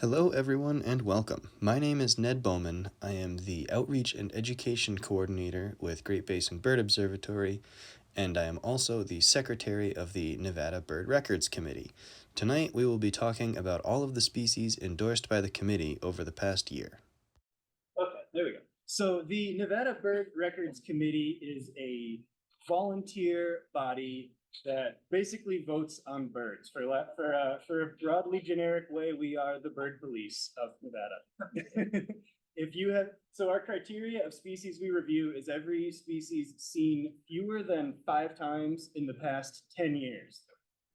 Hello, everyone, and welcome. My name is Ned Bohman. I am the Outreach and Education Coordinator with Great Basin Bird Observatory, and I am also the Secretary of the Nevada Bird Records Committee. Tonight, we will be talking about all of the species endorsed by the committee over the past year. Okay, there we go. So the Nevada Bird Records Committee is a volunteer body that basically votes on birds. For a broadly generic way, we are the bird police of Nevada. So our criteria of species we review is every species seen fewer than 5 times in the past 10 years.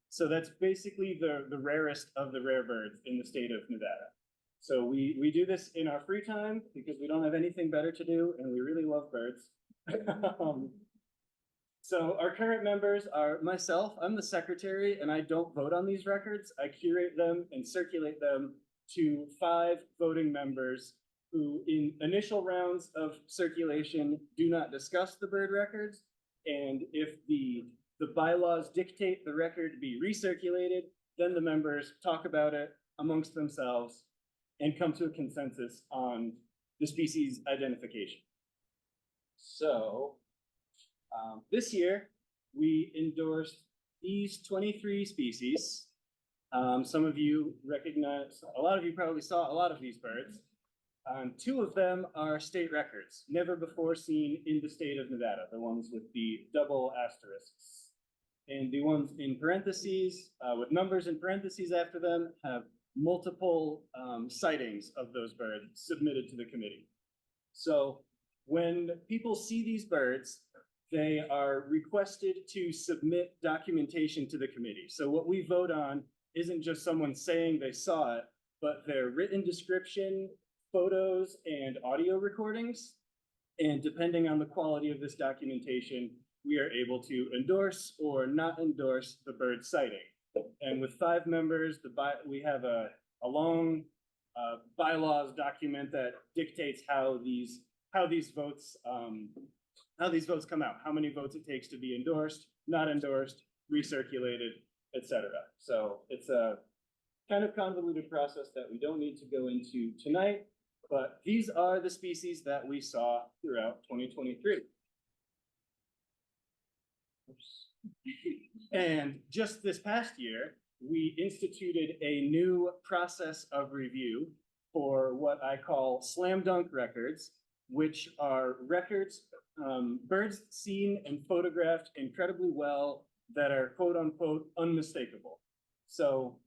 So that's basically the rarest of the rare birds in the state of Nevada. So we do this in our free time because we don't have anything better to do and we really love birds. So our current members are myself, I'm the secretary, and I don't vote on these records. I curate them and circulate them to 5 voting members who in initial rounds of circulation do not discuss the bird records. And if the bylaws dictate the record be recirculated, then the members talk about it amongst themselves and come to a consensus on the species identification. So this year, we endorsed these 23 species. Some of you recognize, a lot of you probably saw a lot of these birds. 2 of them are state records, never before seen in the state of Nevada, the ones with the double asterisks. And the ones in parentheses, with numbers in parentheses after them, have multiple sightings of those birds submitted to the committee. So when people see these birds, they are requested to submit documentation to the committee. So what we vote on isn't just someone saying they saw it, but their written description, photos, and audio recordings. And depending on the quality of this documentation, we are able to endorse or not endorse the bird sighting. And with 5 members, we have a long bylaws document that dictates how these votes come out, how many votes it takes to be endorsed, not endorsed, recirculated, etc. So it's a kind of convoluted process that we don't need to go into tonight, but these are the species that we saw throughout 2023. Oops. And just this past year, we instituted a new process of review for what I call slam dunk records, which are records, birds seen and photographed incredibly well that are quote unquote unmistakable. So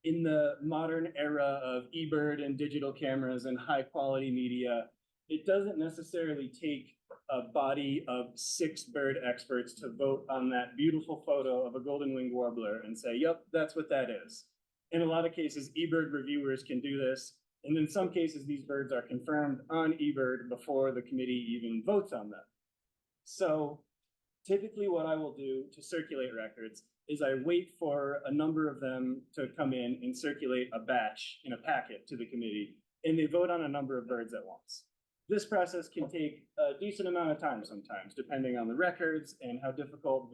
in the modern era of eBird and digital cameras and high quality media, it doesn't necessarily take a body of 6 bird experts to vote on that beautiful photo of a golden-winged warbler and say, yep, that's what that is. In a lot of cases, eBird reviewers can do this. And in some cases, these birds are confirmed on eBird before the committee even votes on them. So typically what I will do to circulate records is I wait for a number of them to come in and circulate a batch in a packet to the committee, and they vote on a number of birds at once. This process can take a decent amount of time sometimes, depending on the records and how difficult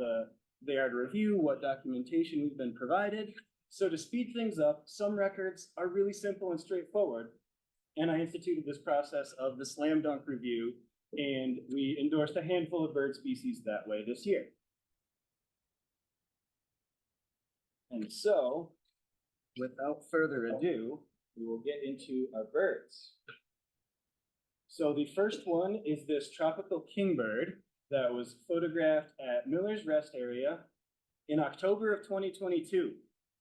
they are to review, what documentation we've been provided. So to speed things up, some records are really simple and straightforward, and I instituted this process of the slam dunk review, and we endorsed a handful of bird species that way this year. And so, without further ado, we will get into our birds. So the first one is this tropical kingbird that was photographed at Miller's Rest area in October of 2022.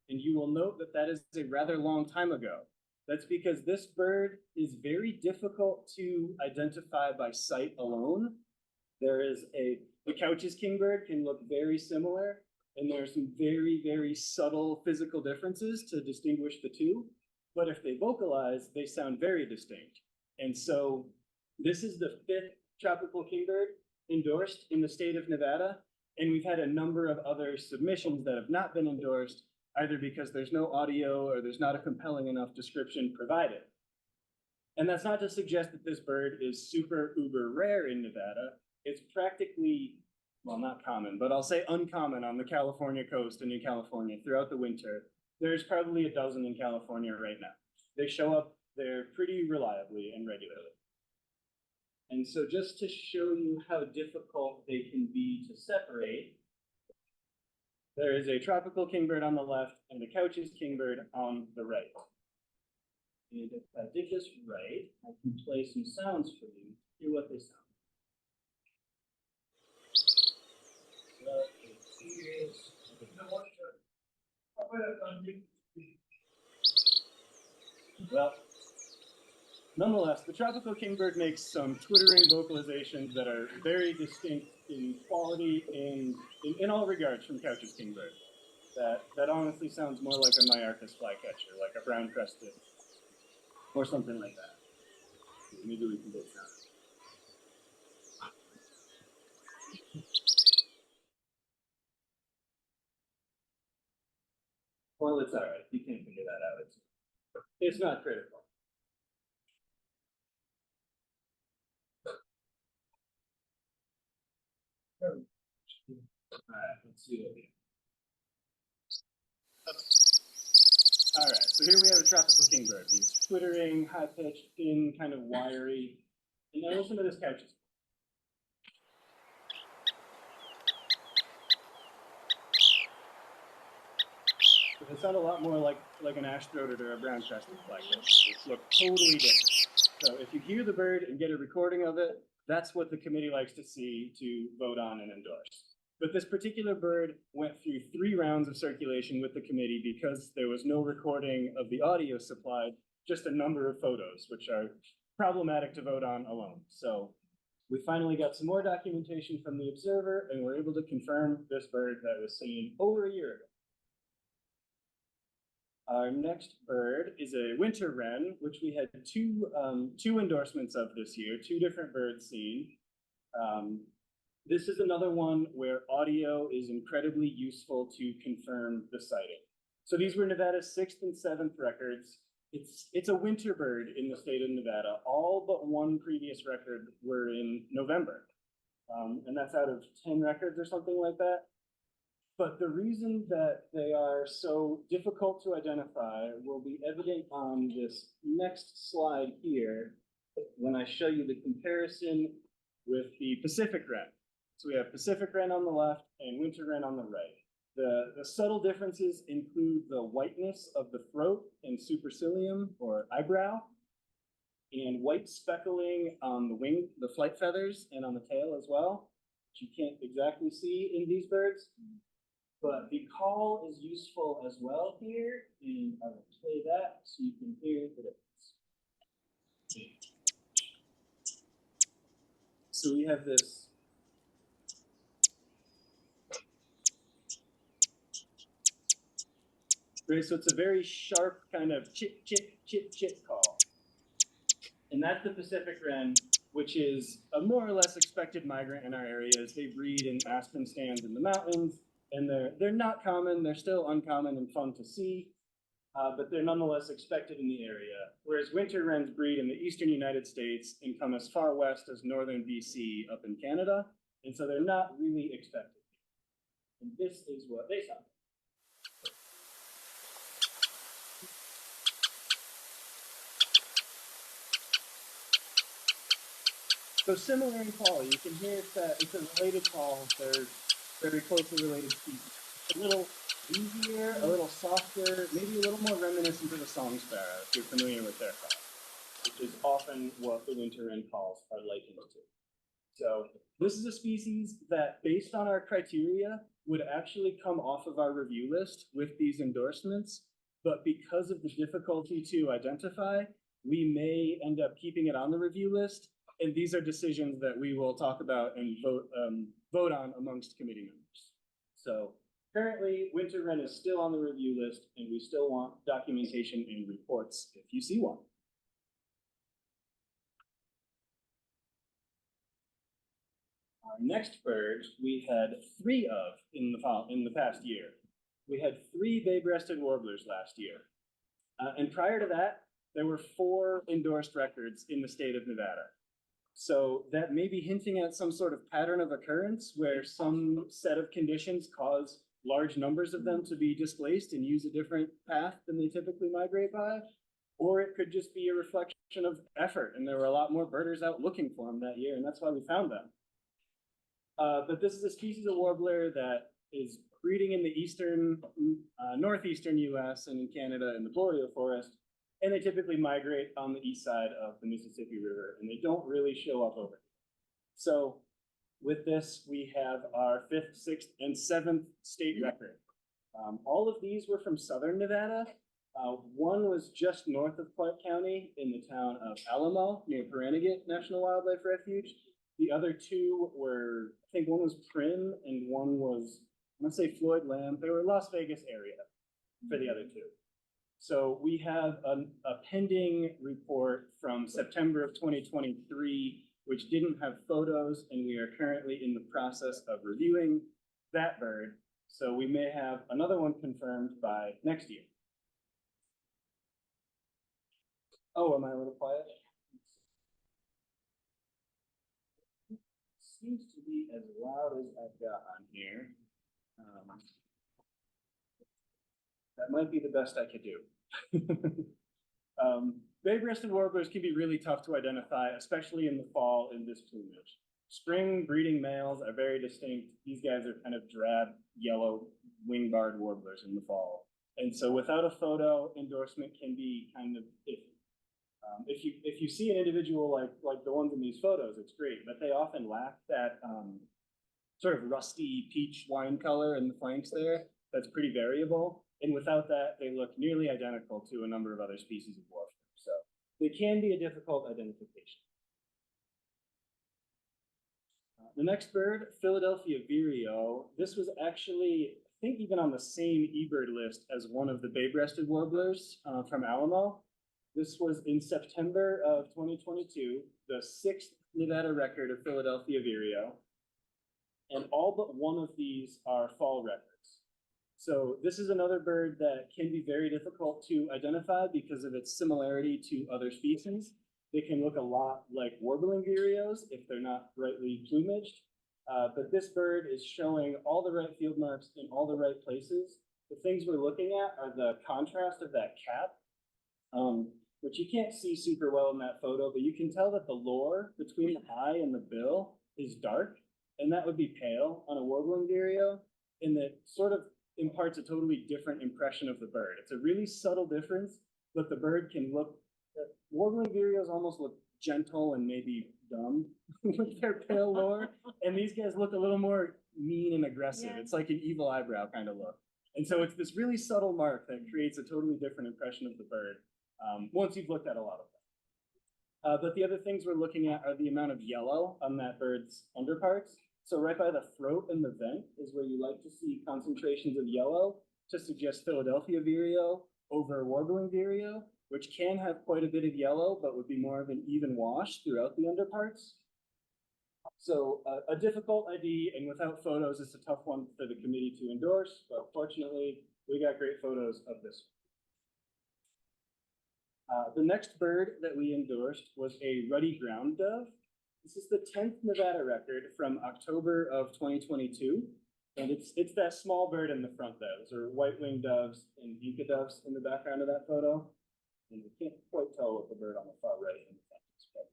And you will note that that is a rather long time ago. That's because this bird is very difficult to identify by sight alone. The Couch's kingbird can look very similar, and there are some very, very subtle physical differences to distinguish the two. But if they vocalize, they sound very distinct. And so this is the 5th tropical kingbird endorsed in the state of Nevada. And we've had a number of other submissions that have not been endorsed, either because there's no audio or there's not a compelling enough description provided. And that's not to suggest that this bird is super uber rare in Nevada. It's practically, well, not common, but I'll say uncommon on the California coast and in California throughout the winter. There's probably a dozen in California right now. they show up there pretty reliably and regularly. And so just to show you how difficult they can be to separate, there is a tropical kingbird on the left and a Couch's kingbird on the right. And if I did this right, I can play some sounds for you, hear what they sound. Well, nonetheless, the tropical kingbird makes some twittering vocalizations that are very distinct in quality and in all regards from Couch's kingbird. That honestly sounds more like a Myarchus flycatcher, like a brown crested, or something like that. Maybe we can get sound. Well, it's all right. You can't figure that out. It's not critical. All right, let's see what we have. All right, so here we have a tropical kingbird. He's twittering, high-pitched, thin, kind of wiry. And now listen to this Couch's. So they sound a lot more like an ash-throated or a brown-crested flycatcher. They look totally different. So if you hear the bird and get a recording of it, that's what the committee likes to see to vote on and endorse. But this particular bird went through 3 rounds of circulation with the committee because there was no recording of the audio supplied, just a number of photos, which are problematic to vote on alone. So we finally got some more documentation from the Observer, and we're able to confirm this bird that was seen over a year ago. Our next bird is a winter wren, which we had two endorsements of this year, 2 different birds seen. This is another one where audio is incredibly useful to confirm the sighting. So these were Nevada's 6th and 7th records. It's a winter bird in the state of Nevada. All but 1 previous record were in November. And that's out of 10 records or something like that. But the reason that they are so difficult to identify will be evident on this next slide here when I show you the comparison with the Pacific wren. So we have Pacific wren on the left and winter wren on the right. The subtle differences include the whiteness of the throat and supercilium or eyebrow, and white speckling on the wing, the flight feathers, and on the tail as well, which you can't exactly see in these birds. But the call is useful as well here, and I will play that so you can hear the difference. So we have this right, so it's a very sharp kind of chip, chip, chip, chip call. And that's the Pacific wren, which is a more or less expected migrant in our areas. They breed in aspen stands in the mountains, and they're not common. They're still uncommon and fun to see, but they're nonetheless expected in the area. Whereas winter wrens breed in the eastern United States and come as far west as northern BC up in Canada, and so they're not really expected. And this is what they sound like. So similar in call, you can hear that it's a related call. They're very closely related species. A little easier, a little softer, maybe a little more reminiscent of the song sparrow, if you're familiar with their call, which is often what the winter wren calls are likened to. So this is a species that, based on our criteria, would actually come off of our review list with these endorsements, but because of the difficulty to identify, we may end up keeping it on the review list. And these are decisions that we will talk about and vote on amongst committee members. So currently, winter wren is still on the review list, and we still want documentation and reports if you see one. Our next bird we had 3 of in the past year. We had 3 bay-breasted warblers last year. And prior to that, there were 4 endorsed records in the state of Nevada. So that may be hinting at some sort of pattern of occurrence where some set of conditions cause large numbers of them to be displaced and use a different path than they typically migrate by. or it could just be a reflection of effort, and there were a lot more birders out looking for them that year, and that's why we found them. But this is a species of warbler that is breeding in the northeastern US and in Canada in the boreal forest, and they typically migrate on the east side of the Mississippi River, and they don't really show up over here. So with this, we have our 5th, 6th, and 7th state record. All of these were from southern Nevada. One was just north of Clark County in the town of Alamo near Paranagit National Wildlife Refuge. The other two were, I think one was Prim and one was, I'm gonna say Floyd Lamb. They were Las Vegas area for the other two. So we have a pending report from September of 2023, which didn't have photos, and we are currently in the process of reviewing that bird. So we may have another one confirmed by next year. Oh, am I a little quiet? Seems to be as loud as I've got on here. That might be the best I could do. Bay-breasted warblers can be really tough to identify, especially in the fall in this plumage. Spring breeding males are very distinct. These guys are kind of drab, yellow, wing-barred warblers in the fall. And so without a photo, endorsement can be kind of iffy. If you see an individual like the ones in these photos, it's great, but they often lack that sort of rusty peach wine color in the flanks there. That's pretty variable. And without that, they look nearly identical to a number of other species of warbler. So they can be a difficult identification. The next bird, Philadelphia vireo. This was actually, I think, even on the same eBird list as one of the bay-breasted warblers from Alamo. This was in September of 2022, the 6th Nevada record of Philadelphia vireo. And all but one of these are fall records. So this is another bird that can be very difficult to identify because of its similarity to other species. They can look a lot like warbling vireos if they're not brightly plumaged. But this bird is showing all the right field marks in all the right places. The things we're looking at are the contrast of that cap, which you can't see super well in that photo, but you can tell that the lore between the eye and the bill is dark, and that would be pale on a warbling vireo, and that sort of imparts a totally different impression of the bird. It's a really subtle difference, but the bird can look, warbling vireos almost look gentle and maybe dumb with their pale lore, and these guys look a little more mean and aggressive. Yeah. It's like an evil eyebrow kind of look. And so it's this really subtle mark that creates a totally different impression of the bird once you've looked at a lot of them. But the other things we're looking at are the amount of yellow on that bird's underparts. So right by the throat and the vent is where you like to see concentrations of yellow to suggest Philadelphia vireo over warbling vireo, which can have quite a bit of yellow, but would be more of an even wash throughout the underparts. So a difficult ID, and without photos, it's a tough one for the committee to endorse, but fortunately, we got great photos of this one. The next bird that we endorsed was a ruddy ground dove. This is the 10th Nevada record from October of 2022. And it's that small bird in the front there. Those are white-winged doves and Inca doves in the background of that photo. And you can't quite tell what the bird on the far right in the front is, but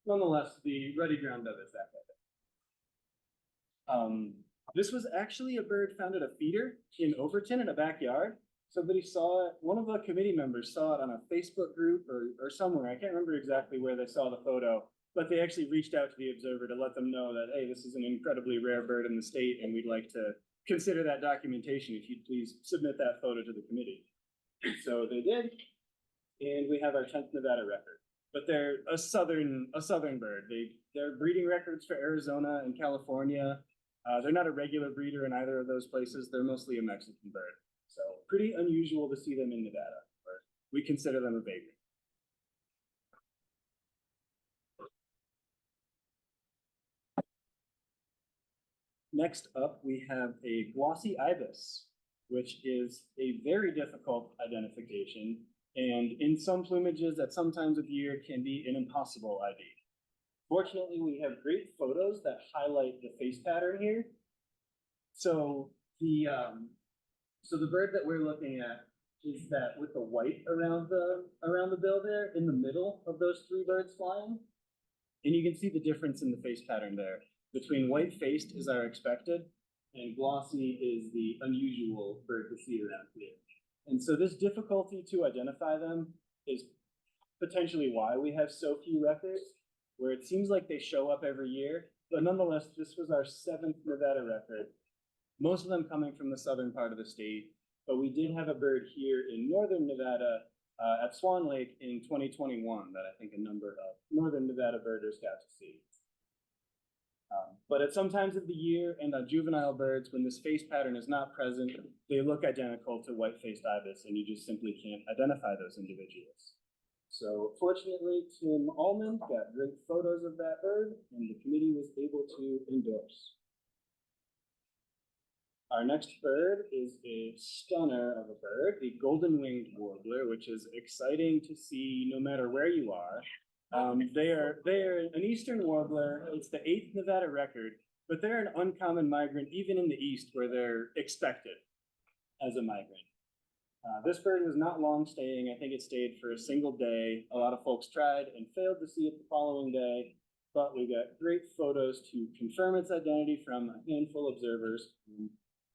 nonetheless, the ruddy ground dove is that guy. This was actually a bird found at a feeder in Overton in a backyard. Somebody saw it, one of the committee members saw it on a Facebook group or somewhere. I can't remember exactly where they saw the photo, but they actually reached out to the Observer to let them know that, hey, this is an incredibly rare bird in the state, and we'd like to consider that documentation if you'd please submit that photo to the committee. So they did, and we have our 10th Nevada record. But they're a southern bird. They're breeding records for Arizona and California. They're not a regular breeder in either of those places. They're mostly a Mexican bird. So pretty unusual to see them in Nevada, but we consider them a vagrant. Next up, we have a glossy ibis, which is a very difficult identification, and in some plumages at some times of year can be an impossible ID. Fortunately, we have great photos that highlight the face pattern here. So the bird that we're looking at is that with the white around the bill there, in the middle of those three birds flying, and you can see the difference in the face pattern there. Between white-faced is our expected, and glossy is the unusual bird to see around here. And so this difficulty to identify them is potentially why we have so few records, where it seems like they show up every year. But nonetheless, this was our 7th Nevada record, most of them coming from the southern part of the state. But we did have a bird here in northern Nevada at Swan Lake in 2021 that I think a number of northern Nevada birders got to see. But at some times of the year and on juvenile birds, when this face pattern is not present, they look identical to white-faced ibis, and you just simply can't identify those individuals. So fortunately, Tim Allman got great photos of that bird, and the committee was able to endorse. Our next bird is a stunner of a bird, the golden-winged warbler, which is exciting to see no matter where you are. They are an eastern warbler. It's the 8th Nevada record, but they're an uncommon migrant even in the east where they're expected as a migrant. This bird was not long staying. I think it stayed for a single day. A lot of folks tried and failed to see it the following day, but we got great photos to confirm its identity from a handful of observers.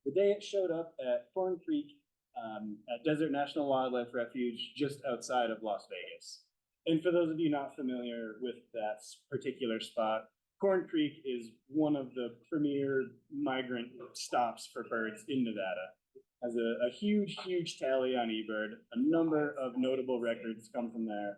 The day it showed up at Corn Creek at Desert National Wildlife Refuge just outside of Las Vegas. And for those of you not familiar with that particular spot, Corn Creek is one of the premier migrant stops for birds in Nevada. Has a huge, huge tally on eBird. A number of notable records come from there.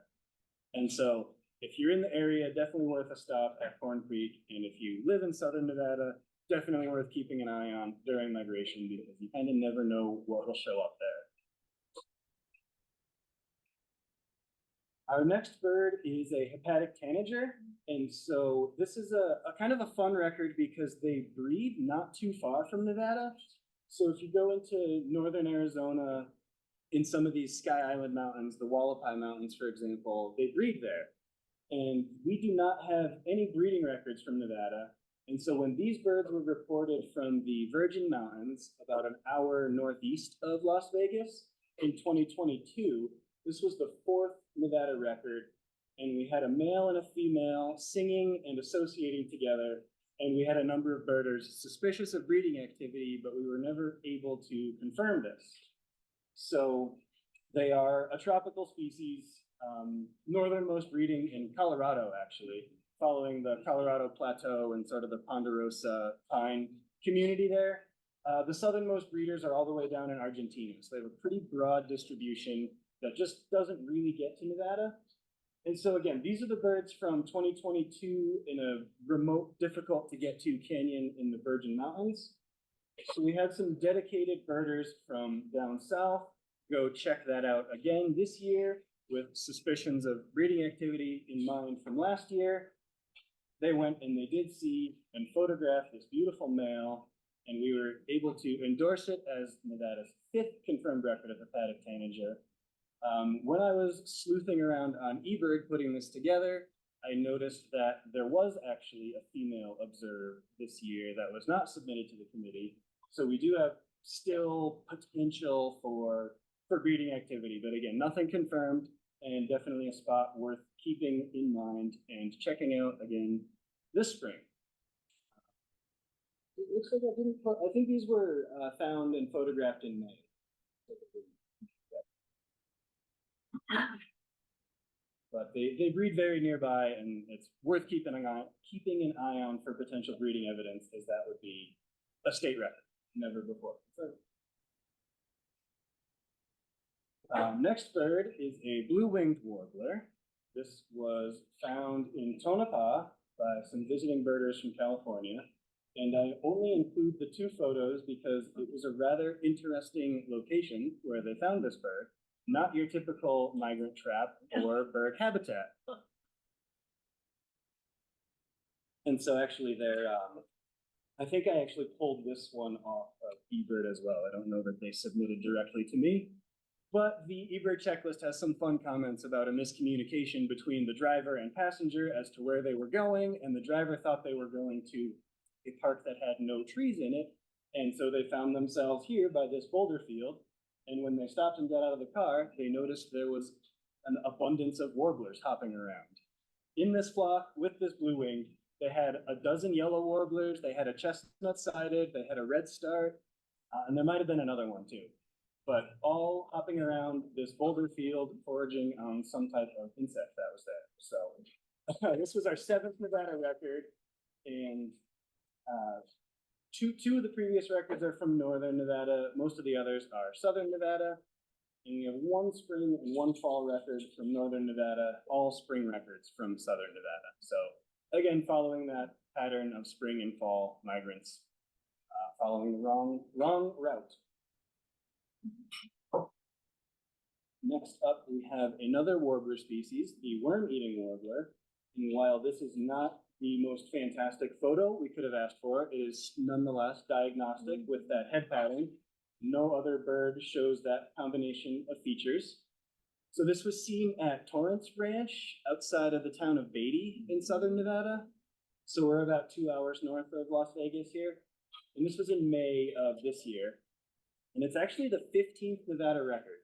And so if you're in the area, definitely worth a stop at Corn Creek. And if you live in southern Nevada, definitely worth keeping an eye on during migration because you kind of never know what will show up there. Our next bird is a hepatic tanager. And so this is a kind of a fun record because they breed not too far from Nevada. So if you go into northern Arizona, in some of these Sky Island mountains, the Wallapai Mountains, for example, they breed there. And we do not have any breeding records from Nevada. And so when these birds were reported from the Virgin Mountains, about an hour northeast of Las Vegas, in 2022, this was the 4th Nevada record. And we had a male and a female singing and associating together. And we had a number of birders suspicious of breeding activity, but we were never able to confirm this. So they are a tropical species, northernmost breeding in Colorado, actually, following the Colorado Plateau and sort of the Ponderosa pine community there. The southernmost breeders are all the way down in Argentina. So they have a pretty broad distribution that just doesn't really get to Nevada. And so again, these are the birds from 2022 in a remote, difficult to get to canyon in the Virgin Mountains. So we had some dedicated birders from down south go check that out again this year with suspicions of breeding activity in mind from last year. They went and they did see and photograph this beautiful male, and we were able to endorse it as Nevada's 5th confirmed record of hepatic tanager. When I was sleuthing around on eBird putting this together, I noticed that there was actually a female observed this year that was not submitted to the committee. So we do have still potential for breeding activity, but again, nothing confirmed, and definitely a spot worth keeping in mind and checking out again this spring. It looks like I didn't put, I think these were found and photographed in May. But they breed very nearby, and it's worth keeping an eye on for potential breeding evidence, as that would be a state record, never before. Next bird is a blue-winged warbler. This was found in Tonopah by some visiting birders from California. And I only include the 2 photos because it was a rather interesting location where they found this bird. Not your typical migrant trap or bird habitat. And so actually I think I actually pulled this one off of eBird as well. I don't know that they submitted directly to me, but the eBird checklist has some fun comments about a miscommunication between the driver and passenger as to where they were going, and the driver thought they were going to a park that had no trees in it, and so they found themselves here by this boulder field. And when they stopped and got out of the car, they noticed there was an abundance of warblers hopping around. In this flock, with this blue wing, they had a dozen yellow warblers, they had a chestnut-sided, they had a redstart, and there might have been another one too. But all hopping around this boulder field, foraging on some type of insect that was there. So this was our 7th Nevada record, and two of the previous records are from northern Nevada. Most of the others are southern Nevada. And we have one spring and one fall record from northern Nevada, all spring records from southern Nevada. So again, following that pattern of spring and fall migrants, following the wrong route. Next up, we have another warbler species, the worm-eating warbler. And while this is not the most fantastic photo we could have asked for, it is nonetheless diagnostic with that head pattern. No other bird shows that combination of features. So this was seen at Torrance Ranch outside of the town of Beatty in southern Nevada. So we're about 2 hours north of Las Vegas here. And this was in May of this year. And it's actually the 15th Nevada record.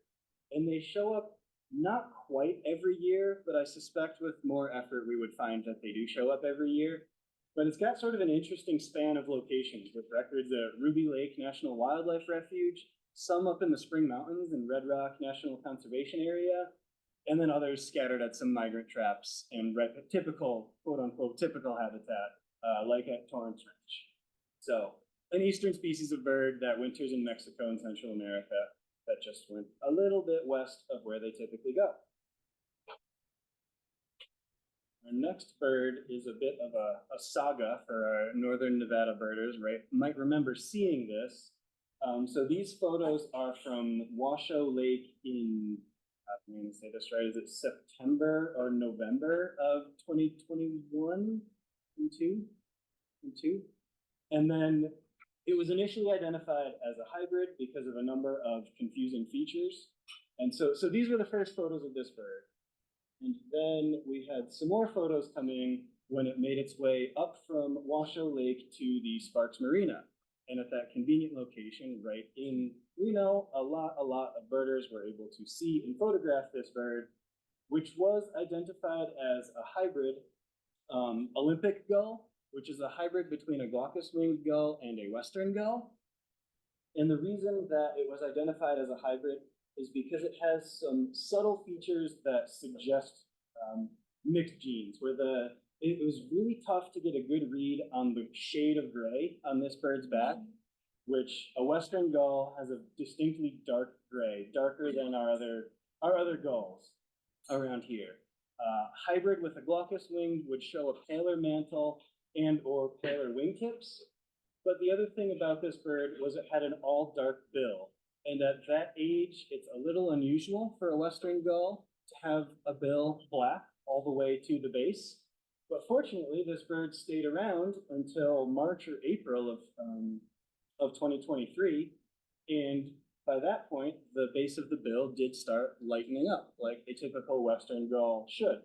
And they show up not quite every year, but I suspect with more effort we would find that they do show up every year. But it's got sort of an interesting span of locations with records at Ruby Lake National Wildlife Refuge, some up in the Spring Mountains and Red Rock National Conservation Area, and then others scattered at some migrant traps and typical, quote unquote, typical habitat, like at Torrance Ranch. So an eastern species of bird that winters in Mexico and Central America that just went a little bit west of where they typically go. Our next bird is a bit of a saga for our northern Nevada birders, right? Might remember seeing this. So these photos are from Washoe Lake in, I'm going to say this right, is it September or November of 2021? And then it was initially identified as a hybrid because of a number of confusing features. And so these were the first photos of this bird. And then we had some more photos coming when it made its way up from Washoe Lake to the Sparks Marina. And at that convenient location right in Reno, a lot of birders were able to see and photograph this bird, which was identified as a hybrid Olympic gull, which is a hybrid between a glaucous-winged gull and a western gull. And the reason that it was identified as a hybrid is because it has some subtle features that suggest mixed genes, where it was really tough to get a good read on the shade of gray on this bird's back, which a western gull has a distinctly dark gray, darker than our other gulls around here. Hybrid with a glaucous wing would show a paler mantle and or paler wingtips. But the other thing about this bird was it had an all dark bill. And at that age, it's a little unusual for a western gull to have a bill black all the way to the base. But fortunately, this bird stayed around until March or April of 2023. And by that point, the base of the bill did start lightening up like a typical western gull should.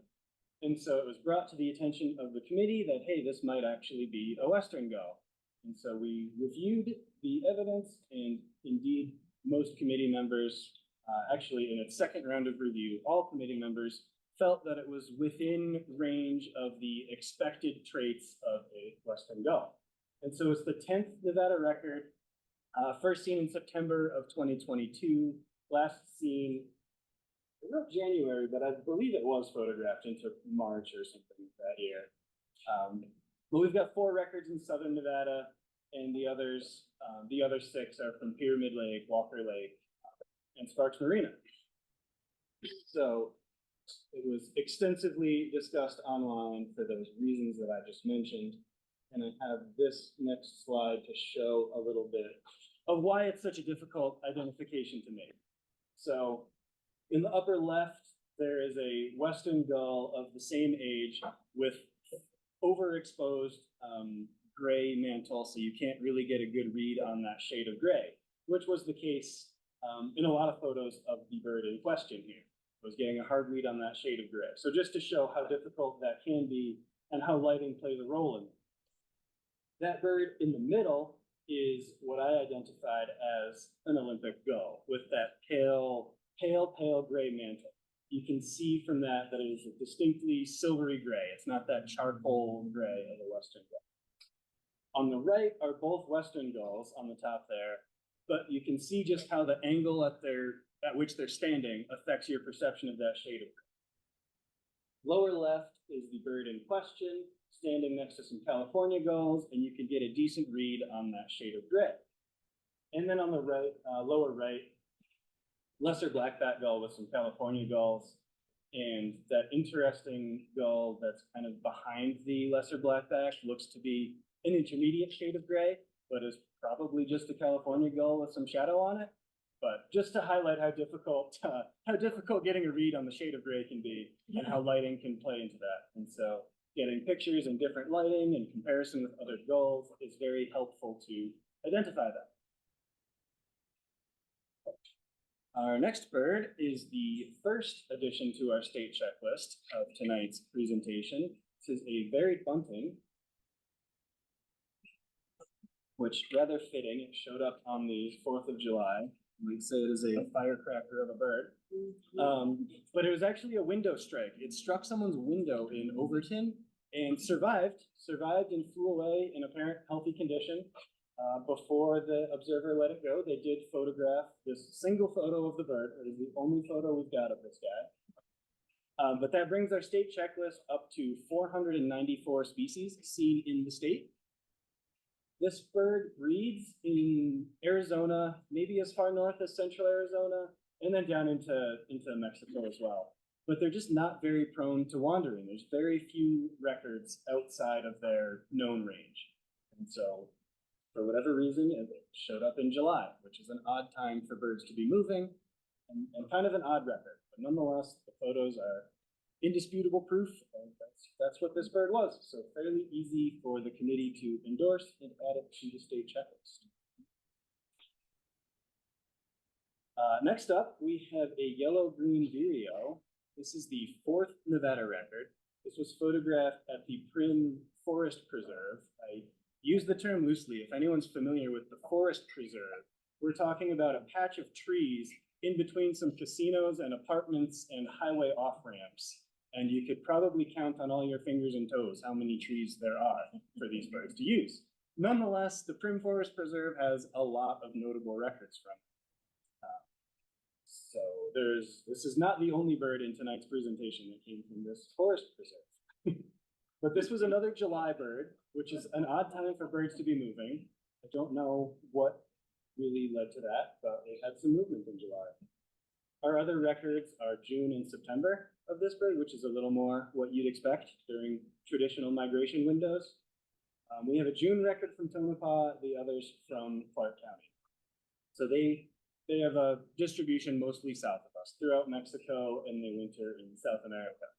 And so it was brought to the attention of the committee that, hey, this might actually be a western gull. And so we reviewed the evidence, and indeed, most committee members, actually in its second round of review, all committee members felt that it was within range of the expected traits of a western gull. And so it's the 10th Nevada record, first seen in September of 2022, last seen, I wrote January, but I believe it was photographed into March or something that year. But we've got 4 records in southern Nevada, and the other 6 are from Pyramid Lake, Walker Lake, and Sparks Marina. So it was extensively discussed online for those reasons that I just mentioned. And I have this next slide to show a little bit of why it's such a difficult identification to make. So in the upper left, there is a western gull of the same age with overexposed gray mantle, so you can't really get a good read on that shade of gray, which was the case in a lot of photos of the bird in question here. I was getting a hard read on that shade of gray. So just to show how difficult that can be and how lighting plays a role in it. That bird in the middle is what I identified as an Olympic gull with that pale gray mantle. You can see from that that it is a distinctly silvery gray. It's not that charcoal gray of a Western gull. On the right are both Western gulls on the top there, but you can see just how the angle at which they're standing affects your perception of that shade of gray. Lower left is the bird in question, standing next to some California gulls, and you can get a decent read on that shade of gray. And then on the right, lower right, lesser blackback gull with some California gulls, and that interesting gull that's kind of behind the lesser blackback looks to be an intermediate shade of gray, but is probably just a California gull with some shadow on it. But just to highlight how difficult getting a read on the shade of gray can be, and how lighting can play into that. And so getting pictures in different lighting and comparison with other gulls is very helpful to identify that. Our next bird is the first addition to our state checklist of tonight's presentation. This is a varied bunting, which, rather fitting, it showed up on the 4th of July. We'd say it is a firecracker of a bird. But it was actually a window strike. It struck someone's window in Overton and survived and flew away in apparent healthy condition. Before the observer let it go, they did photograph this single photo of the bird. It is the only photo we've got of this guy. But that brings our state checklist up to 494 species seen in the state. This bird breeds in Arizona, maybe as far north as central Arizona, and then down into Mexico as well. But they're just not very prone to wandering. There's very few records outside of their known range. And so, for whatever reason, it showed up in July, which is an odd time for birds to be moving, and kind of an odd record. But nonetheless, the photos are indisputable proof, and that's what this bird was. So fairly easy for the committee to endorse and add it to the state checklist. Next up, we have a yellow-green vireo. This is the 4th Nevada record. This was photographed at the Prim Forest Preserve. I use the term loosely. If anyone's familiar with the Forest Preserve, we're talking about a patch of trees in between some casinos and apartments and highway off-ramps. And you could probably count on all your fingers and toes how many trees there are for these birds to use. Nonetheless, the Prim Forest Preserve has a lot of notable records from it. So this is not the only bird in tonight's presentation that came from this forest preserve. But this was another July bird, which is an odd time for birds to be moving. I don't know what really led to that, but it had some movement in July. Our other records are June and September of this bird, which is a little more what you'd expect during traditional migration windows. We have a June record from Tonopah, the others from Clark County. So they have a distribution mostly south of us, throughout Mexico, and they winter in South America.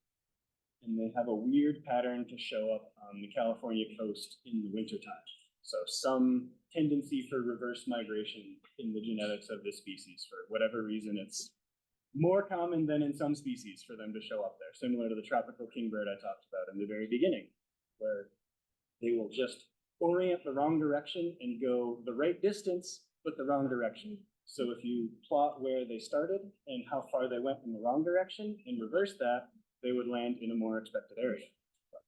And they have a weird pattern to show up on the California coast in the wintertime. So some tendency for reverse migration in the genetics of this species. For whatever reason, it's more common than in some species for them to show up there, similar to the tropical kingbird I talked about in the very beginning, where they will just orient the wrong direction and go the right distance, but the wrong direction. So if you plot where they started and how far they went in the wrong direction and reverse that, they would land in a more expected area. But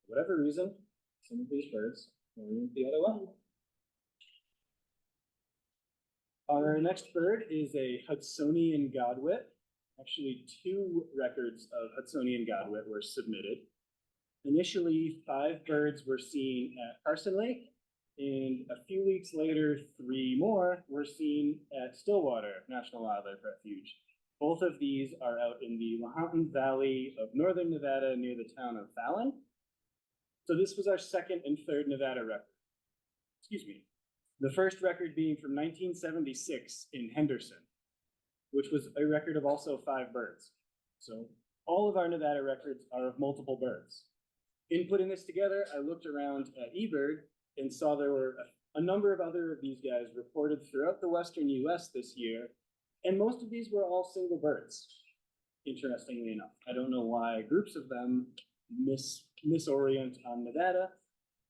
for whatever reason, some of these birds orient the other way. Our next bird is a Hudsonian godwit. Actually, 2 records of Hudsonian godwit were submitted. Initially, 5 birds were seen at Carson Lake, and a few weeks later, 3 more were seen at Stillwater National Wildlife Refuge. Both of these are out in the Lahontan Valley of northern Nevada near the town of Fallon. So this was our 2nd and 3rd Nevada record. Excuse me. The first record being from 1976 in Henderson, which was a record of also 5 birds. So all of our Nevada records are of multiple birds. In putting this together, I looked around at eBird and saw there were a number of other of these guys reported throughout the western US this year, and most of these were all single birds, interestingly enough. I don't know why groups of them misorient on Nevada,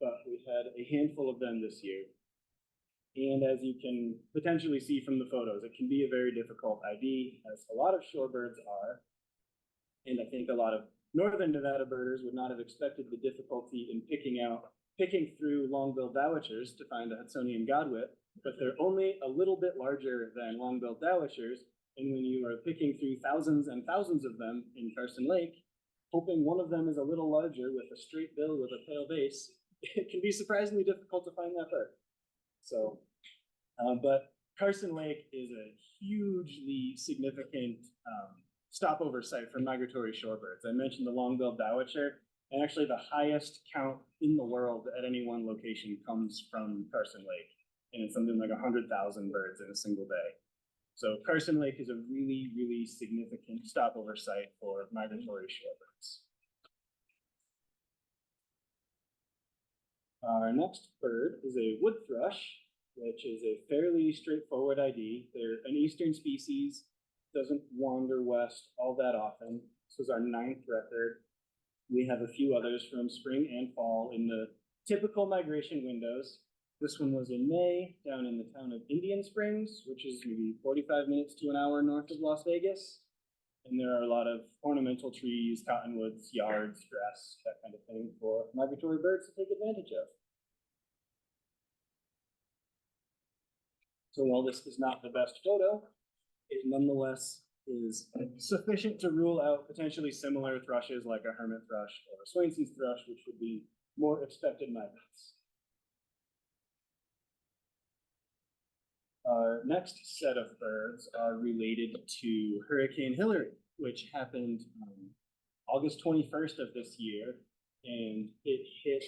but we had a handful of them this year. And as you can potentially see from the photos, it can be a very difficult ID, as a lot of shorebirds are. And I think a lot of northern Nevada birders would not have expected the difficulty in picking through long-billed dowitchers to find a Hudsonian godwit, but they're only a little bit larger than long-billed dowitchers. And when you are picking through thousands and thousands of them in Carson Lake, hoping one of them is a little larger with a straight bill with a pale base, it can be surprisingly difficult to find that bird. So, but Carson Lake is a hugely significant stopover site for migratory shorebirds. I mentioned the long-billed dowitcher, and actually the highest count in the world at any one location comes from Carson Lake, and it's something like 100,000 birds in a single day. So Carson Lake is a really, really significant stopover site for migratory shorebirds. Our next bird is a wood thrush, which is a fairly straightforward ID. They're an eastern species, doesn't wander west all that often. This was our 9th record. We have a few others from spring and fall in the typical migration windows. This one was in May down in the town of Indian Springs, which is maybe 45 minutes to an hour north of Las Vegas. And there are a lot of ornamental trees, cottonwoods, yards, grass, that kind of thing for migratory birds to take advantage of. So while this is not the best photo, it nonetheless is sufficient to rule out potentially similar thrushes like a hermit thrush or a Swainson's thrush, which would be more expected migrants. Our next set of birds are related to Hurricane Hillary, which happened August 21st of this year, and it hit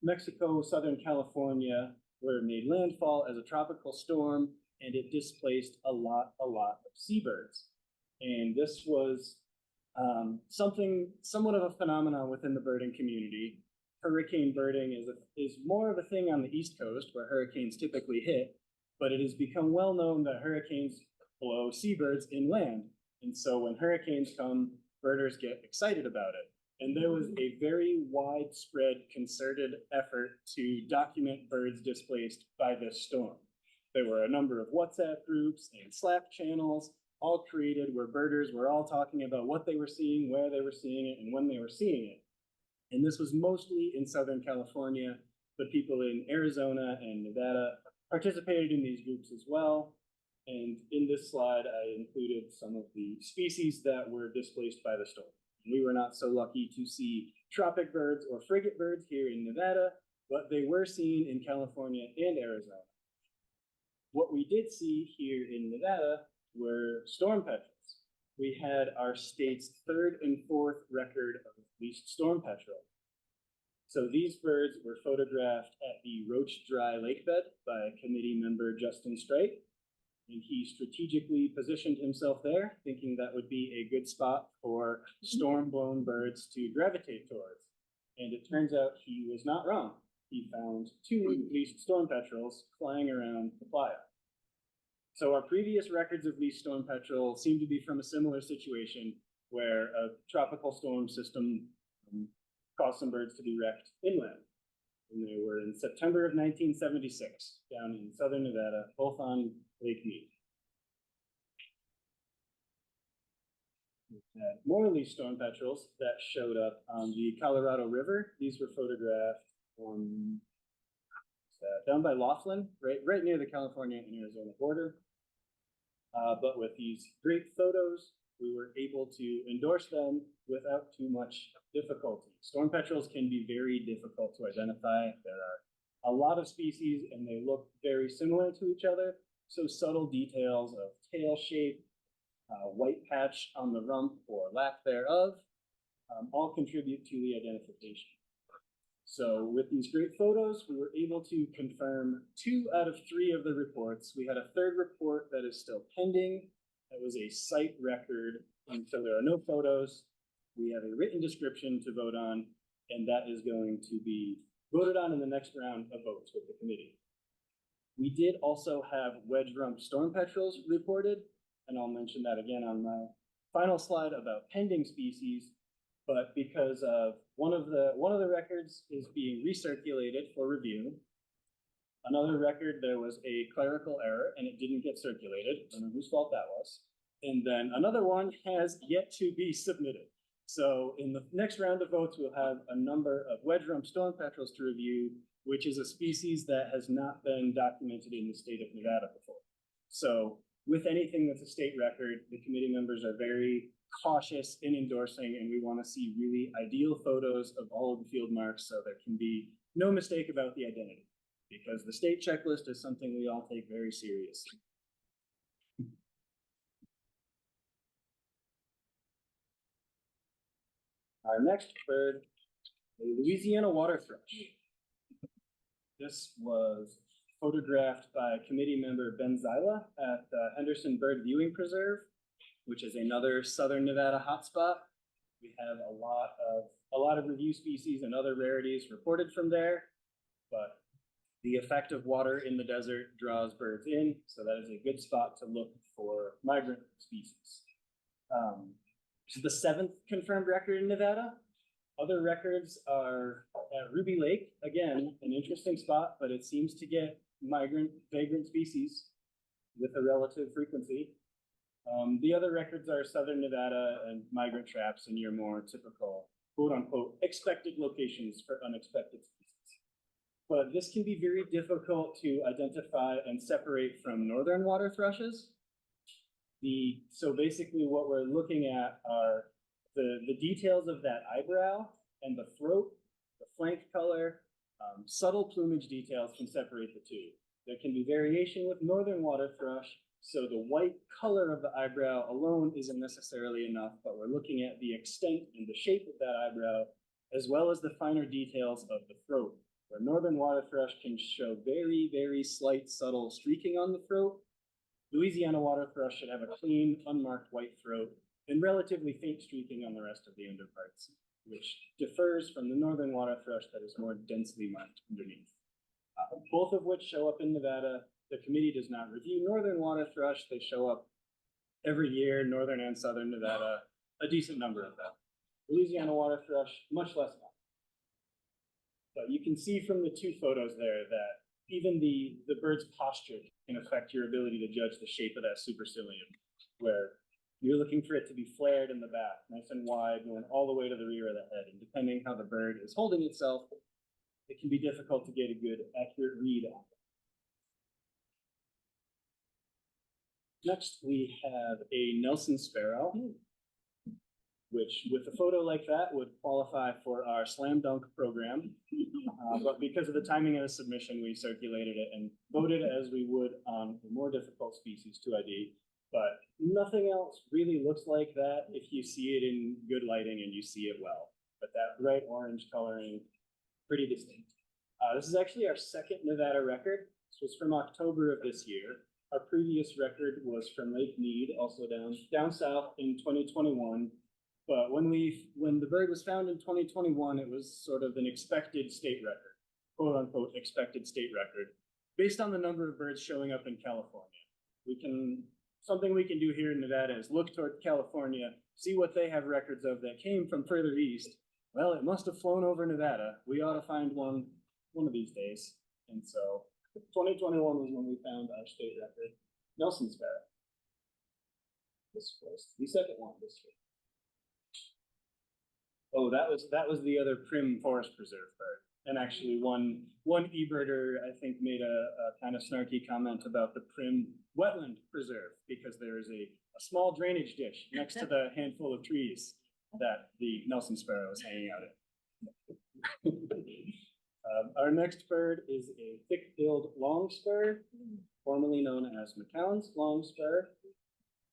Mexico, Southern California, where it made landfall as a tropical storm, and it displaced a lot of seabirds. And this was somewhat of a phenomenon within the birding community. Hurricane birding is more of a thing on the East Coast, where hurricanes typically hit, but it has become well known that hurricanes blow seabirds inland. And so when hurricanes come, birders get excited about it. And there was a very widespread concerted effort to document birds displaced by this storm. There were a number of WhatsApp groups and Slack channels, all created where birders were all talking about what they were seeing, where they were seeing it, and when they were seeing it. And this was mostly in Southern California, but people in Arizona and Nevada participated in these groups as well. And in this slide, I included some of the species that were displaced by the storm. We were not so lucky to see tropic birds or frigate birds here in Nevada, but they were seen in California and Arizona. What we did see here in Nevada were storm petrels. We had our state's 3rd and 4th record of least storm petrel. So these birds were photographed at the Roach Dry Lake Bed by committee member Justin Straight, and he strategically positioned himself there, thinking that would be a good spot for storm-blown birds to gravitate towards. And it turns out he was not wrong. He found 2 least storm petrels flying around the playa. So our previous records of least storm petrel seem to be from a similar situation where a tropical storm system caused some birds to be wrecked inland. And they were in September of 1976, down in southern Nevada, both on Lake Mead. We had more least storm petrels that showed up on the Colorado River. These were photographed down by Laughlin, right near the California and Arizona border. But with these great photos, we were able to endorse them without too much difficulty. Storm petrels can be very difficult to identify. There are a lot of species and they look very similar to each other. So subtle details of tail shape, white patch on the rump or lack thereof, all contribute to the identification. So with these great photos, we were able to confirm 2 out of 3 of the reports. We had a 3rd report that is still pending. That was a site record, and so there are no photos. We have a written description to vote on, and that is going to be voted on in the next round of votes with the committee. We did also have wedge rump storm petrels reported, and I'll mention that again on my final slide about pending species. But because of one of the records is being recirculated for review, Another record, there was a clerical error and it didn't get circulated. I don't know whose fault that was. And then another one has yet to be submitted. So in the next round of votes, we'll have a number of wedge rump storm petrels to review, which is a species that has not been documented in the state of Nevada before. So with anything that's a state record, the committee members are very cautious in endorsing, and we want to see really ideal photos of all of the field marks so there can be no mistake about the identity, because the state checklist is something we all take very seriously. Our next bird, a Louisiana water thrush. This was photographed by committee member Ben Zyla at the Henderson Bird Viewing Preserve, which is another southern Nevada hotspot. We have a lot of review species and other rarities reported from there, but the effect of water in the desert draws birds in, so that is a good spot to look for migrant species. This is the 7th confirmed record in Nevada. Other records are at Ruby Lake, again, an interesting spot, but it seems to get vagrant species with a relative frequency. The other records are southern Nevada and migrant traps in your more typical, quote unquote, expected locations for unexpected species. But this can be very difficult to identify and separate from northern water thrushes. So basically what we're looking at are the details of that eyebrow and the throat, the flank color, subtle plumage details can separate the two. There can be variation with northern water thrush, so the white color of the eyebrow alone isn't necessarily enough, but we're looking at the extent and the shape of that eyebrow, as well as the finer details of the throat, where northern water thrush can show very, very slight, subtle streaking on the throat. Louisiana water thrush should have a clean, unmarked white throat and relatively faint streaking on the rest of the underparts, which differs from the northern water thrush that is more densely marked underneath. Both of which show up in Nevada. The committee does not review northern water thrush. They show up every year, northern and southern Nevada, a decent number of them. Louisiana water thrush, much less common. But you can see from the two photos there that even the bird's posture can affect your ability to judge the shape of that supercilium, where you're looking for it to be flared in the back, nice and wide, going all the way to the rear of the head. And depending how the bird is holding itself, it can be difficult to get a good, accurate read on it. Next, we have a Nelson sparrow, which with a photo like that would qualify for our slam dunk program. But because of the timing of the submission, we circulated it and voted as we would on a more difficult species to ID. But nothing else really looks like that if you see it in good lighting and you see it well. But that bright orange coloring, pretty distinct. This is actually our second Nevada record. This was from October of this year. Our previous record was from Lake Mead, also down south in 2021. But when the bird was found in 2021, it was sort of an expected state record, quote unquote, expected state record, based on the number of birds showing up in California. Something we can do here in Nevada is look toward California, see what they have records of that came from further east. Well, it must have flown over Nevada. We ought to find one of these days. And so 2021 was when we found our state record, Nelson sparrow. This was the second one this year. Oh, that was the other Prim Forest Preserve bird. And actually one eBirder, I think, made a kind of snarky comment about the Prim Wetland Preserve, because there is a small drainage ditch next to the handful of trees that the Nelson sparrow is hanging out in. Our next bird is a thick-billed longspur, formerly known as McCown's longspur.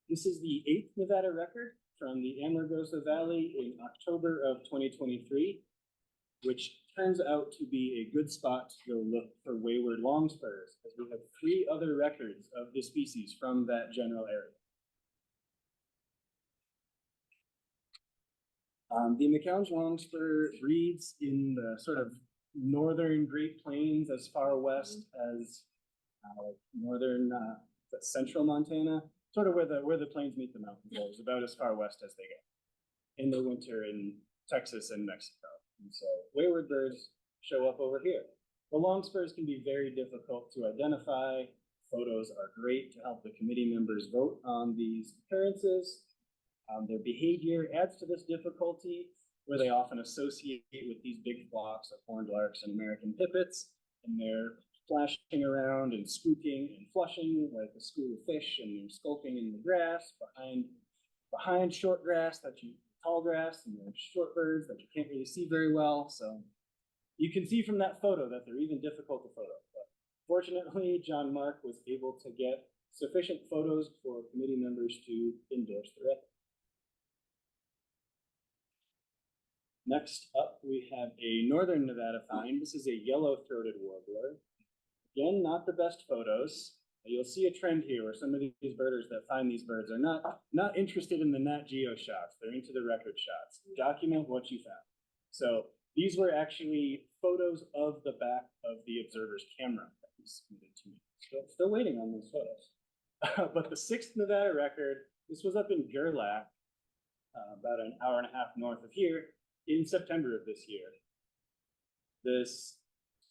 This is the 8th Nevada record from the Amargosa Valley in October of 2023, which turns out to be a good spot to go look for wayward longspurs, as we have 3 other records of this species from that general area. The McCown's longspur breeds in the sort of northern Great Plains as far west as northern central Montana, sort of where the plains meet the mountains. It's about as far west as they get. In the winter in Texas and Mexico. And so wayward birds show up over here. The long spurs can be very difficult to identify. Photos are great to help the committee members vote on these occurrences. Their behavior adds to this difficulty, where they often associate with these big flocks of horned larks and American pipits, and they're flashing around and spooking and flushing like a school of fish, and they're skulking in the grass behind short grass tall grass, and they're short birds that you can't really see very well. So you can see from that photo that they're even difficult to photo. But fortunately, John Mark was able to get sufficient photos for committee members to endorse the record. Next up, we have a northern Nevada find. This is a yellow-throated warbler. Again, not the best photos. You'll see a trend here where some of these birders that find these birds are not interested in the Nat Geo shots. They're into the record shots. Document what you found. So these were actually photos of the back of the observer's camera that was submitted to me. Still waiting on those photos. But the 6th Nevada record, this was up in Gerlach, about an hour and a half north of here, in September of this year. This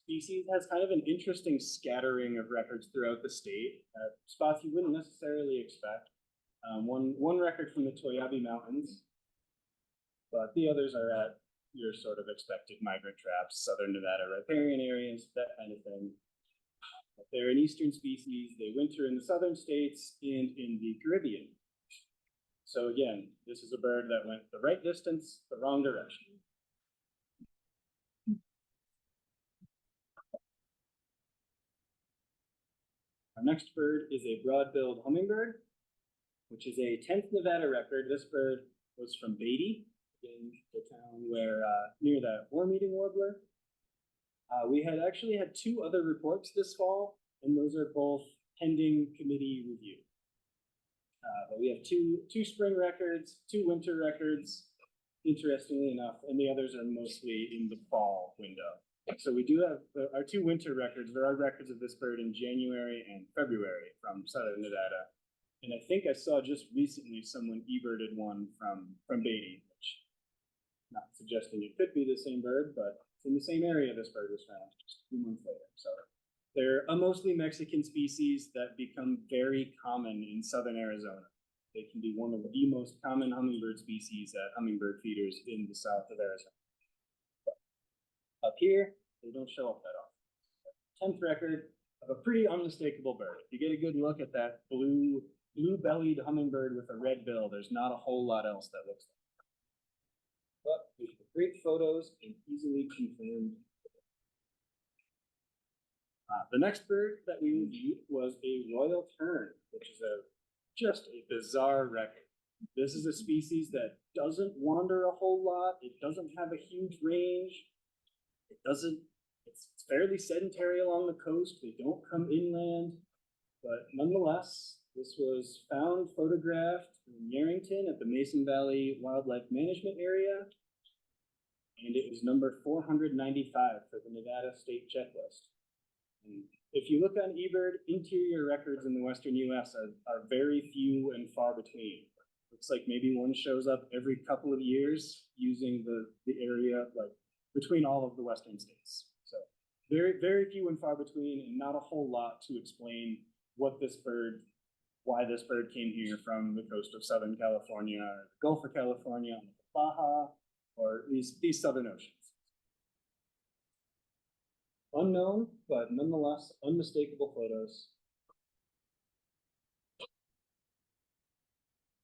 species has kind of an interesting scattering of records throughout the state, spots you wouldn't necessarily expect. One record from the Toyabe Mountains, but the others are at your sort of expected migrant traps, southern Nevada riparian areas, that kind of thing. But they're an eastern species. They winter in the southern states and in the Caribbean. So again, this is a bird that went the right distance, the wrong direction. Our next bird is a broad-billed hummingbird, which is a 10th Nevada record. This bird was from Beatty, in the town where near that worm-eating warbler. We had actually had 2 other reports this fall, and those are both pending committee review. But we have two spring records, 2 winter records, interestingly enough, and the others are mostly in the fall window. So we do have our 2 winter records. There are records of this bird in January and February from southern Nevada. And I think I saw just recently someone eBirded one from Beatty, which not suggesting it could be the same bird, but it's in the same area this bird was found just 2 months later. So they're a mostly Mexican species that become very common in southern Arizona. They can be one of the most common hummingbird species at hummingbird feeders in the south of Arizona. But up here, they don't show up that often. 10th record of a pretty unmistakable bird. If you get a good look at that blue-bellied hummingbird with a red bill, there's not a whole lot else that looks like it. But we have great photos and easily confirmed. The next bird that we reviewed was a royal tern, which is just a bizarre record. This is a species that doesn't wander a whole lot. It doesn't have a huge range. It's fairly sedentary along the coast. They don't come inland, but nonetheless, this was found, photographed in Yarrington at the Mason Valley Wildlife Management Area, and it was number 495 for the Nevada State Checklist. And if you look on eBird, interior records in the Western US are very few and far between. Looks like maybe one shows up every couple of years using the area like between all of the Western states. So very, very few and far between, and not a whole lot to explain why this bird came here from the coast of Southern California, or the Gulf of California, on the Baja, or these southern oceans. Unknown, but nonetheless unmistakable photos.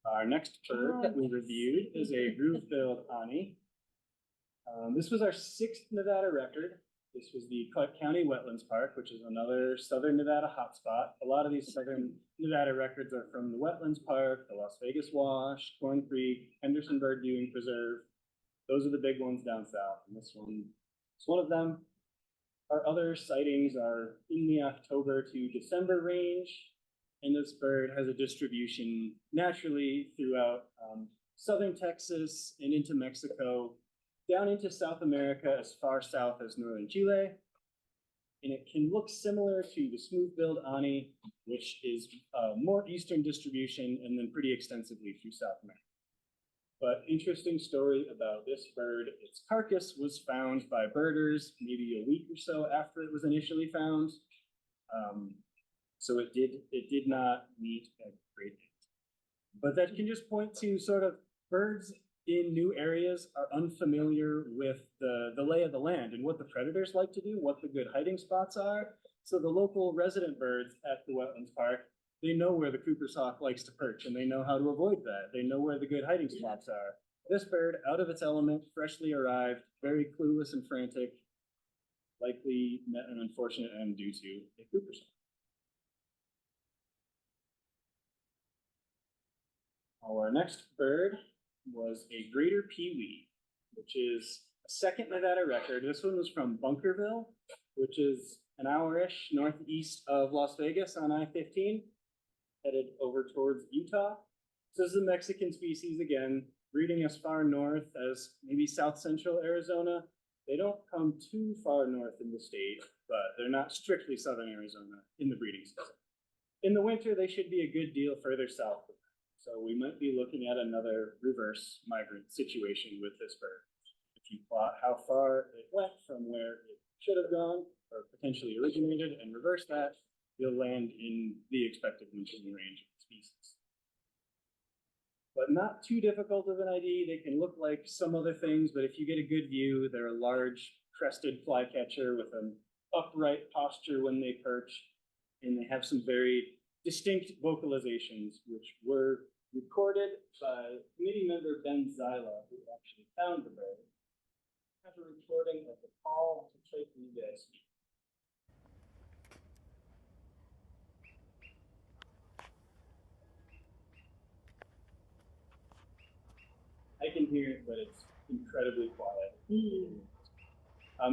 Our next bird that we reviewed is a groove-billed ani. This was our 6th Nevada record. This was the Clark County Wetlands Park, which is another southern Nevada hotspot. A lot of these southern Nevada records are from the Wetlands Park, the Las Vegas Wash, Corn Creek, Henderson Bird Viewing Preserve. Those are the big ones down south, and this one is one of them. Our other sightings are in the October to December range, and this bird has a distribution naturally throughout southern Texas and into Mexico, down into South America as far south as northern Chile. And it can look similar to the smooth-billed ani, which is more eastern distribution and then pretty extensively through South America. But interesting story about this bird, its carcass was found by birders maybe a week or so after it was initially found. So it did not meet a great end. But that can just point to sort of birds in new areas are unfamiliar with the lay of the land and what the predators like to do, what the good hiding spots are. So the local resident birds at the wetlands park, they know where the Cooper's hawk likes to perch and they know how to avoid that. They know where the good hiding spots are. This bird, out of its element, freshly arrived, very clueless and frantic, likely met an unfortunate end due to a Cooper's hawk. Our next bird was a greater pewee, which is a second Nevada record. This one was from Bunkerville, which is an hour-ish northeast of Las Vegas on I-15, headed over towards Utah. So this is a Mexican species again, breeding as far north as maybe south central Arizona. They don't come too far north in the state, but they're not strictly southern Arizona in the breeding season. In the winter, they should be a good deal further south. So we might be looking at another reverse migrant situation with this bird. If you plot how far it went from where it should have gone or potentially originated and reverse that, you'll land in the expected wintering range of the species. But not too difficult of an ID. They can look like some other things, but if you get a good view, they're a large crested flycatcher with an upright posture when they perch, and they have some very distinct vocalizations, which were recorded by committee member Ben Zyla, who actually found the bird. I have a recording of the call to play for you guys. I can hear it, but it's incredibly quiet.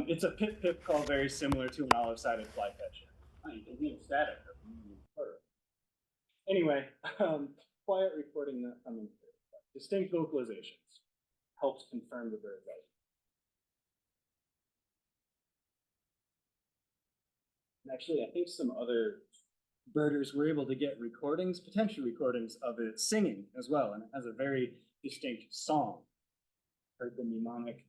It's a pip-pip call very similar to an olive-sided flycatcher. Oh, you can hear static. Anyway, quiet recording not coming through. Distinct vocalizations helps confirm the bird's ID. And actually, I think some other birders were able to get recordings, potential recordings of it singing as well, and it has a very distinct song. Heard the mnemonic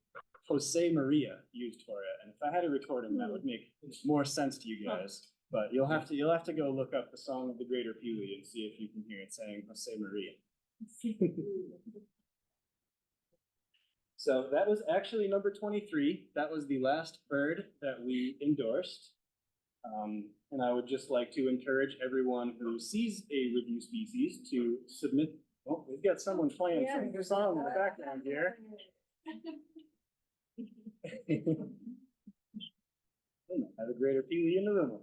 Jose Maria used for it, and if I had a recording, that would make more sense to you guys. But you'll have to go look up the song of the Greater Pewee and see if you can hear it saying Jose Maria. So that was actually number 23. That was the last bird that we endorsed. And I would just like to encourage everyone who sees a review species to submit. Oh, we've got someone playing some song in the background here. Have a Greater Pewee in the room.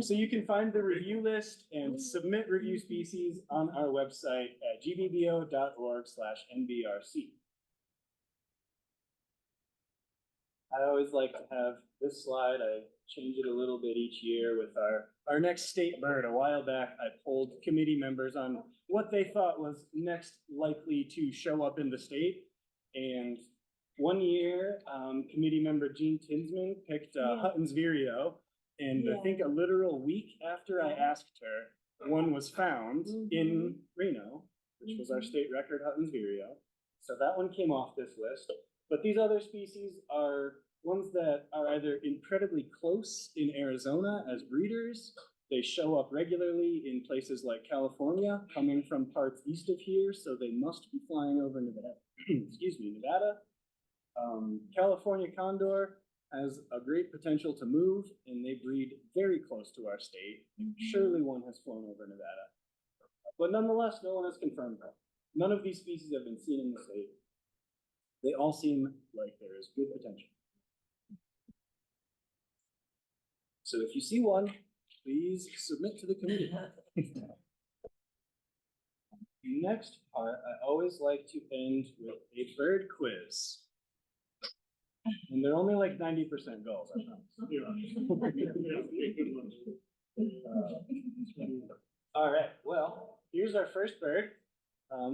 So you can find the review list and submit review species on our website at gbbo.org/NBRC. I always like to have this slide. I change it a little bit each year with our next state bird. A while back, I polled committee members on what they thought was next likely to show up in the state. And one year, committee member Jean Tinsman picked Hutton's Vireo. And I think a literal week after I asked her, one was found in Reno, which was our state record Hutton's Vireo. So that one came off this list. But these other species are ones that are either incredibly close in Arizona as breeders. They show up regularly in places like California, coming from parts east of here, so they must be flying over Nevada. Excuse me, Nevada. California condor has a great potential to move, and they breed very close to our state. Surely one has flown over Nevada. But nonetheless, no one has confirmed that. None of these species have been seen in the state. They all seem like there is good potential. So if you see one, please submit to the committee. Next part, I always like to end with a bird quiz. And they're only like 90% goals, I all right, well, here's our first bird.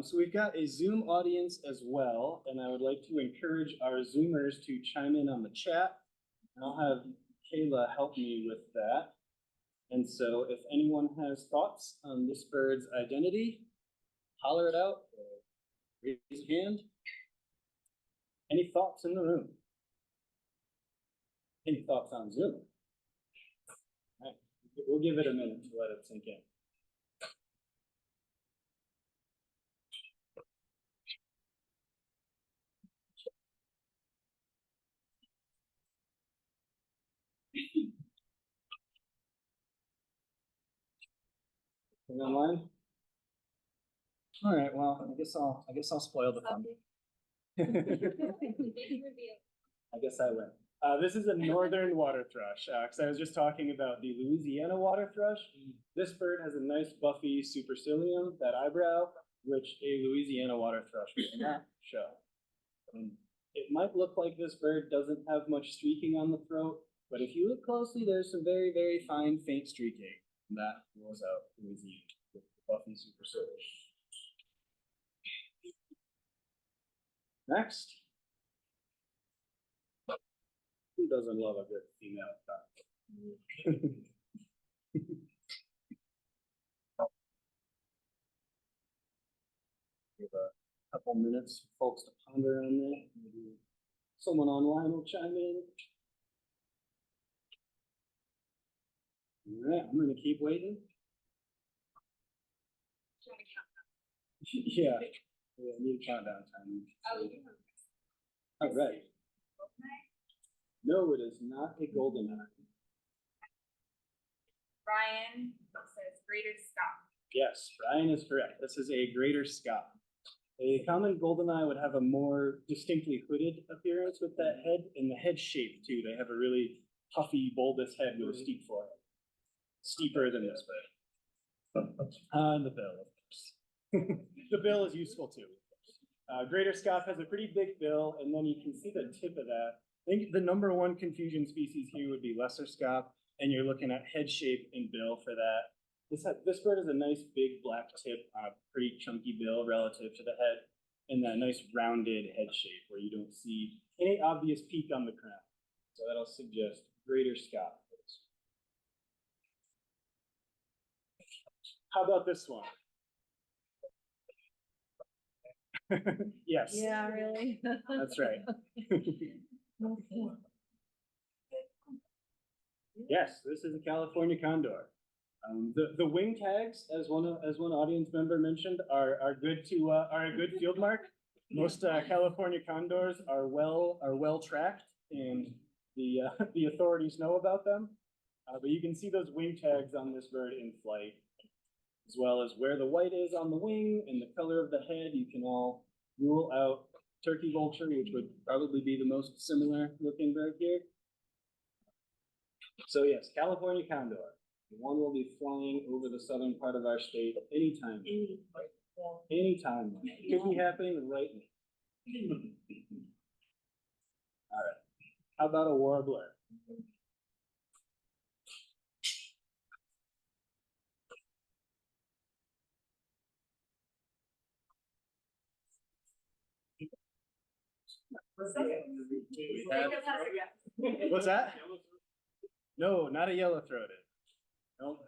So we've got a Zoom audience as well, and I would like to encourage our Zoomers to chime in on the chat. I'll have Kayla help me with that. And so if anyone has thoughts on this bird's identity, holler it out, or Raise your hand. Any thoughts in the room? Any thoughts on Zoom? All right. We'll give it a minute to let it sink in. Online? All right, well, I guess I'll spoil the fun. I guess I win. This is a northern water thrush, because I was just talking about the Louisiana water thrush. This bird has a nice buffy supercilium, that eyebrow, which a Louisiana water thrush would not show. It might look like this bird doesn't have much streaking on the throat, but if you look closely, there's some very, very fine, faint streaking. And that rules out Louisiana with the buffy supercilium. Next. Who doesn't love a good female cock? Give a couple minutes for folks to ponder on that. Maybe someone online will chime in. All right, I'm going to keep waiting. Yeah, I need a countdown time. All right. No, it is not a golden eye. Brian says greater Scott. Yes, Brian is correct. This is a greater Scott. A common goldeneye would have a more distinctly hooded appearance with that head, and the head shape too. They have a really puffy, bulbous head with a steep forehead. Steeper than this bird. And the bill, of course. The bill is useful too. Greater Scott has a pretty big bill, and then you can see the tip of that. I think the number one confusion species here would be lesser Scott, and you're looking at head shape and bill for that. This bird has a nice big black tip on a pretty chunky bill relative to the head, and that nice rounded head shape where you don't see any obvious peak on the crown. So that'll suggest greater Scott. How about this one? Yes. Yeah, really? That's right. Yes, this is a California condor. The wing tags, as one audience member mentioned, are a good field mark. Most California condors are well tracked, and the authorities know about them. But you can see those wing tags on this bird in flight, as well as where the white is on the wing and the color of the head. You can all rule out turkey vulture, which would probably be the most similar looking bird here. So yes, California condor. One will be flying over the southern part of our state anytime. Anytime. It could be happening right now. All right. How about a warbler? What's that? No, not a yellow-throated. No.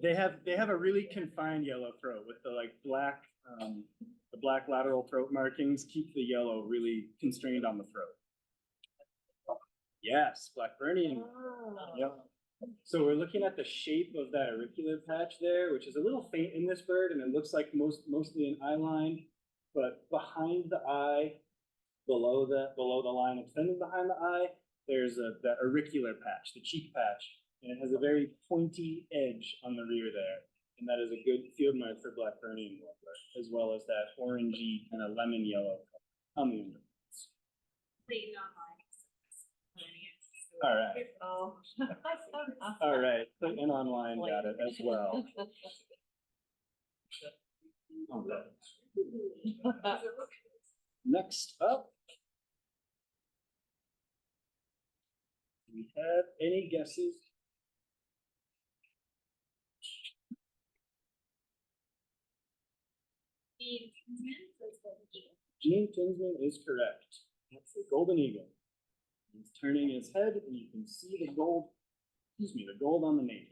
They have a really confined yellow throat with the black lateral throat markings keep the yellow really constrained on the throat. Yes, Blackburnian. Yep. So we're looking at the shape of that auricular patch there, which is a little faint in this bird, and it looks like mostly an eye line, but behind the eye, below the line extending behind the eye, there's that auricular patch, the cheek patch, and it has a very pointy edge on the rear there, and that is a good field mark for Blackburnian warbler, as well as that orangey kind of lemon yellow on the underparts. All right. Oh. All right, Clayton online got it as well. Okay. Next up, do we have any guesses? Gene Tinsman is correct. That's the golden eagle. He's turning his head, and you can see the gold on the name.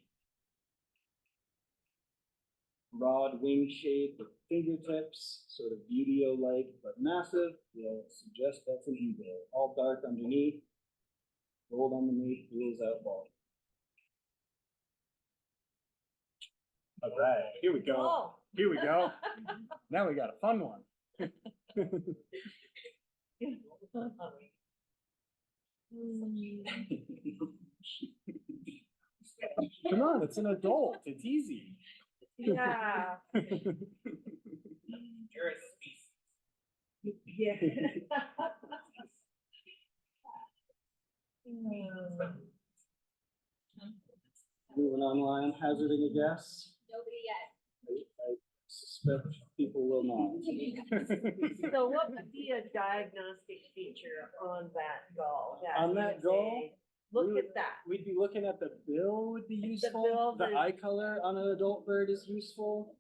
broad wing shape with fingertips, sort of buteo-like but massive, will suggest that's an eagle. All dark underneath, gold underneath, rules out bald. All right, here we go. Oh. Here we go. Now we got a fun one. Come on, it's an adult. It's easy. Yeah. Yeah. Moving online, hazarding a guess. Nobody yet. I suspect people will not. So what would be a diagnostic feature on that gull? On you that would gull, say, Look at that. We'd be looking at the bill would be The useful. bill, The the- eye color on an adult bird is useful.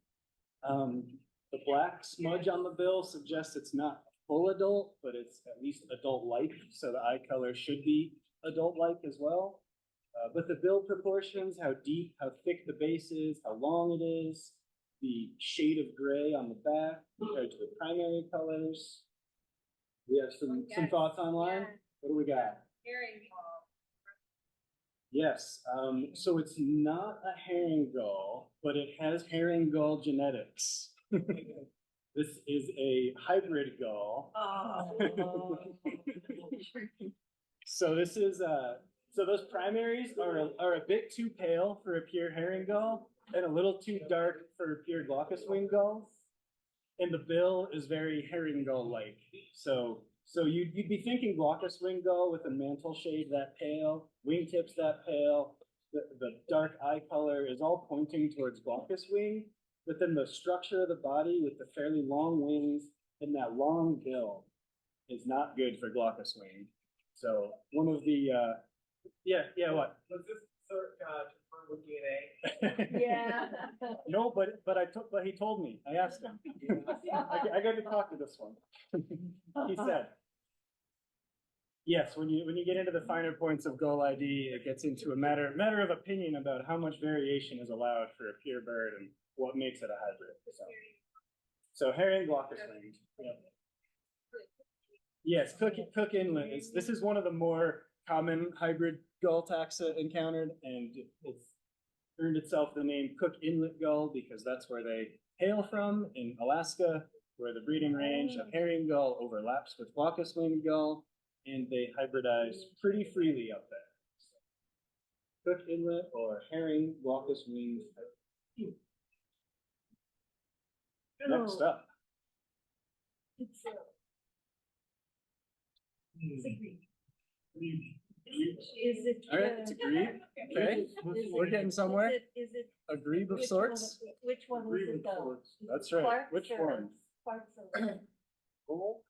The black smudge on the bill suggests it's not full adult, but it's at least adult-like, so the eye color should be adult-like as well. But the bill proportions, how deep, how thick the base is, how long it is, the shade of gray on the back compared to the primary colors. We have some thoughts online. Yeah. What do we got? Herring ball. Yes, so it's not a herring gull, but it has herring gull genetics. This is a hybrid gull. Oh. So this is, so those primaries are a bit too pale for a pure herring gull and a little too dark for a pure glaucous wing gull. And the bill is very herring gull-like. So you'd be thinking glaucous wing gull with a mantle shade that pale, wingtips that pale. The dark eye color is all pointing towards glaucous wing, but then the structure of the body with the fairly long wings and that long bill is not good for glaucous wing. So one of the, yeah, what? Was this sort confirmed with DNA? Yeah. No, but he told me, I asked him. I got to talk to this one. He said. Yes, when you get into the finer points of gull ID, it gets into a matter of opinion about how much variation is allowed for a pure bird and what makes it a hybrid. So herring glaucous winged. Yep. Yes, Cook Inlet this is one of the more common hybrid gull taxa encountered, and it's earned itself the name Cook Inlet gull because that's where they hail from in Alaska, where the breeding range of herring gull overlaps with glaucous winged gull, and they hybridize pretty freely up there. Cook Inlet or herring glaucous winged. Next up. It's agreed. Is it? All right, it's agreed. Okay, we're getting somewhere. Is it? Agreed of which sorts. Which one is it though? That's right. Clark's Which or- one? Clark's or- Cool.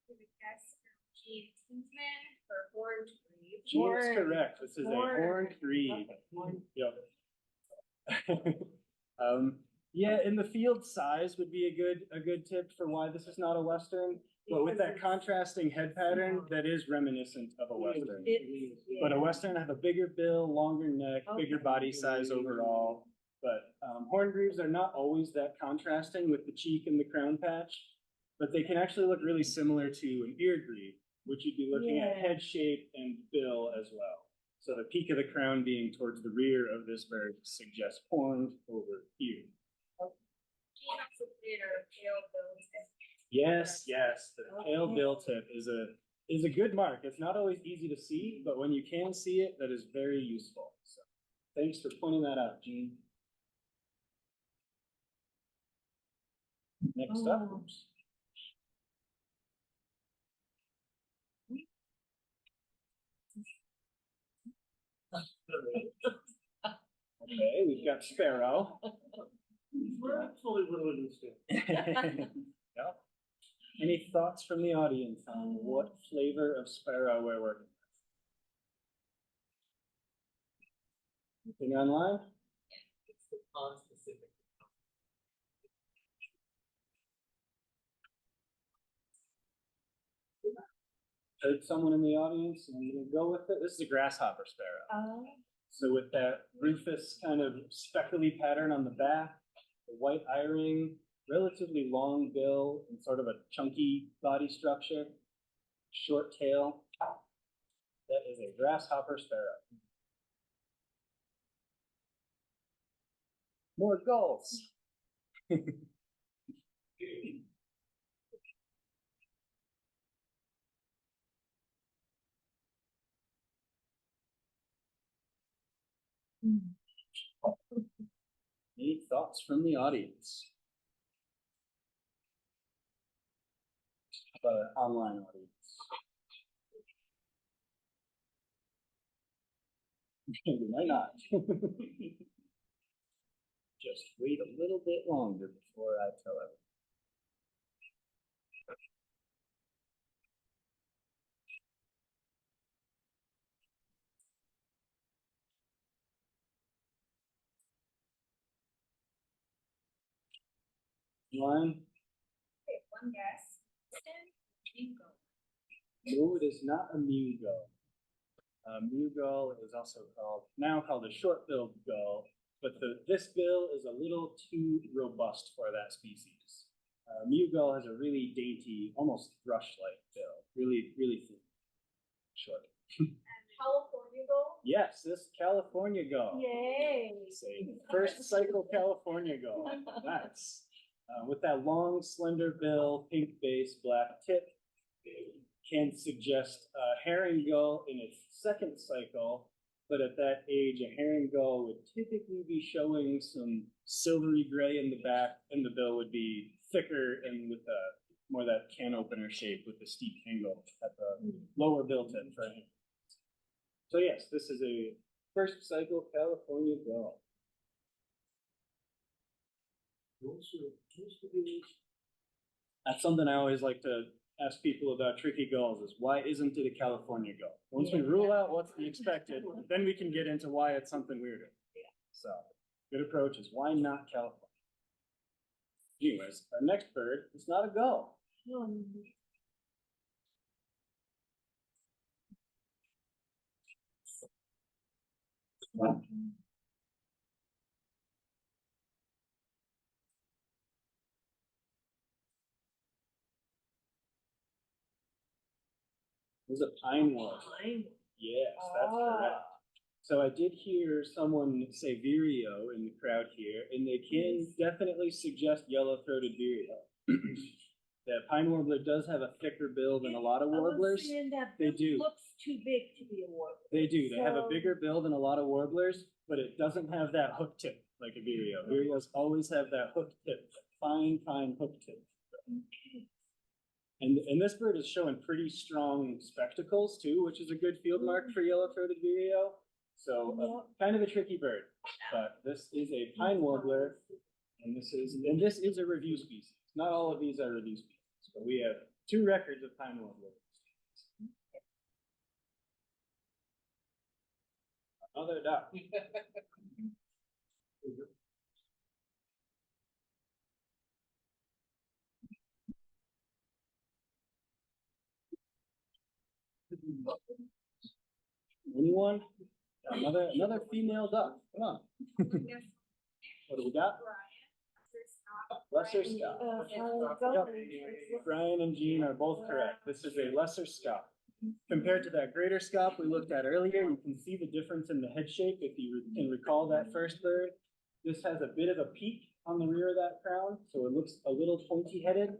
We would guess Gene Kinsman for horned grebe. Gene is Horn. correct. This is a Horn. horned grebe. Okay, one. Yep. Yeah, in the field, size would be a good tip for why this is not a Western. But with that contrasting head pattern, that is reminiscent of a Western. But a Western have a bigger bill, longer neck, bigger body size overall. But horned grebes are not always that contrasting with the cheek and the crown patch, but they can actually look really similar to an ear grebe, which you'd be looking at Yeah. head shape and bill as well. So the peak of the crown being towards the rear of this bird suggests horned over ear. Gene also did a pale bill tip. Yes, the pale bill tip is a good mark. It's not always easy to see, but when you can see it, that is very useful. So thanks for pointing that out, Gene. Next up. Oh. Okay, we've got sparrow. We're actually really interested. Yep. Any thoughts from the audience on what flavor of sparrow we're working with? Anything online? It's the conspecific. Heard someone in the audience, and I'm gonna go with it. This is a grasshopper sparrow. Oh. So with that rufous kind of speckly pattern on the back, The white eye-ring, relatively long bill and sort of a chunky body structure, short tail. That is a grasshopper sparrow. More gulls. Any thoughts from the audience? How about an online audience? You might not. Just wait a little bit longer before I tell it. One, Okay, one guess. Bingo. no, it is not a mew gull. Mew gull is also now called a short-billed gull, but this bill is a little too robust for that species. Mew gull has a really dainty, almost thrush-like bill, really, really thin, short. And California gold. Yes, this California gull. Yay. It's a first cycle California gull. Nice. With that long, slender bill, pink base, black tip, can suggest a herring gull in its second cycle, but at that age, a herring gull would typically be showing some silvery gray in the back, and the bill would be thicker and with more that can opener shape with the steep angle at the lower bill tip for him. So yes, this is a first cycle California gull. That's something I always like to ask people about tricky gulls is why isn't it a California gull? Once we rule out what's the expected, then we can get into why it's something weirder. So good approach is why not California? Anyways, our next bird is not a gull. It was a pine warbler. Yes, that's correct. So I did hear someone say vireo in the crowd here, and they can definitely suggest yellow-throated vireo. The pine warbler does have a thicker bill than a lot of warblers. They do. Looks too big to be a warbler. They do. They have a bigger bill than a lot of warblers, but it doesn't have that hook tip like a vireo. Vireos always have that hook tip, fine, fine hook tip. And this bird is showing pretty strong spectacles too, which is a good field mark for yellow-throated vireo. So kind of a tricky bird, but this is a pine warbler, and this is a review species. Not all of these are review species, but we have 2 records of pine warbler. Another duck. Anyone? Another female duck. Come on. What do we got? Lesser Scott. Brian and Jean are both correct. This is a lesser Scott. Compared to that greater Scott we looked at earlier, you can see the difference in the head shape if you can recall that first bird. This has a bit of a peak on the rear of that crown, so it looks a little pointy headed.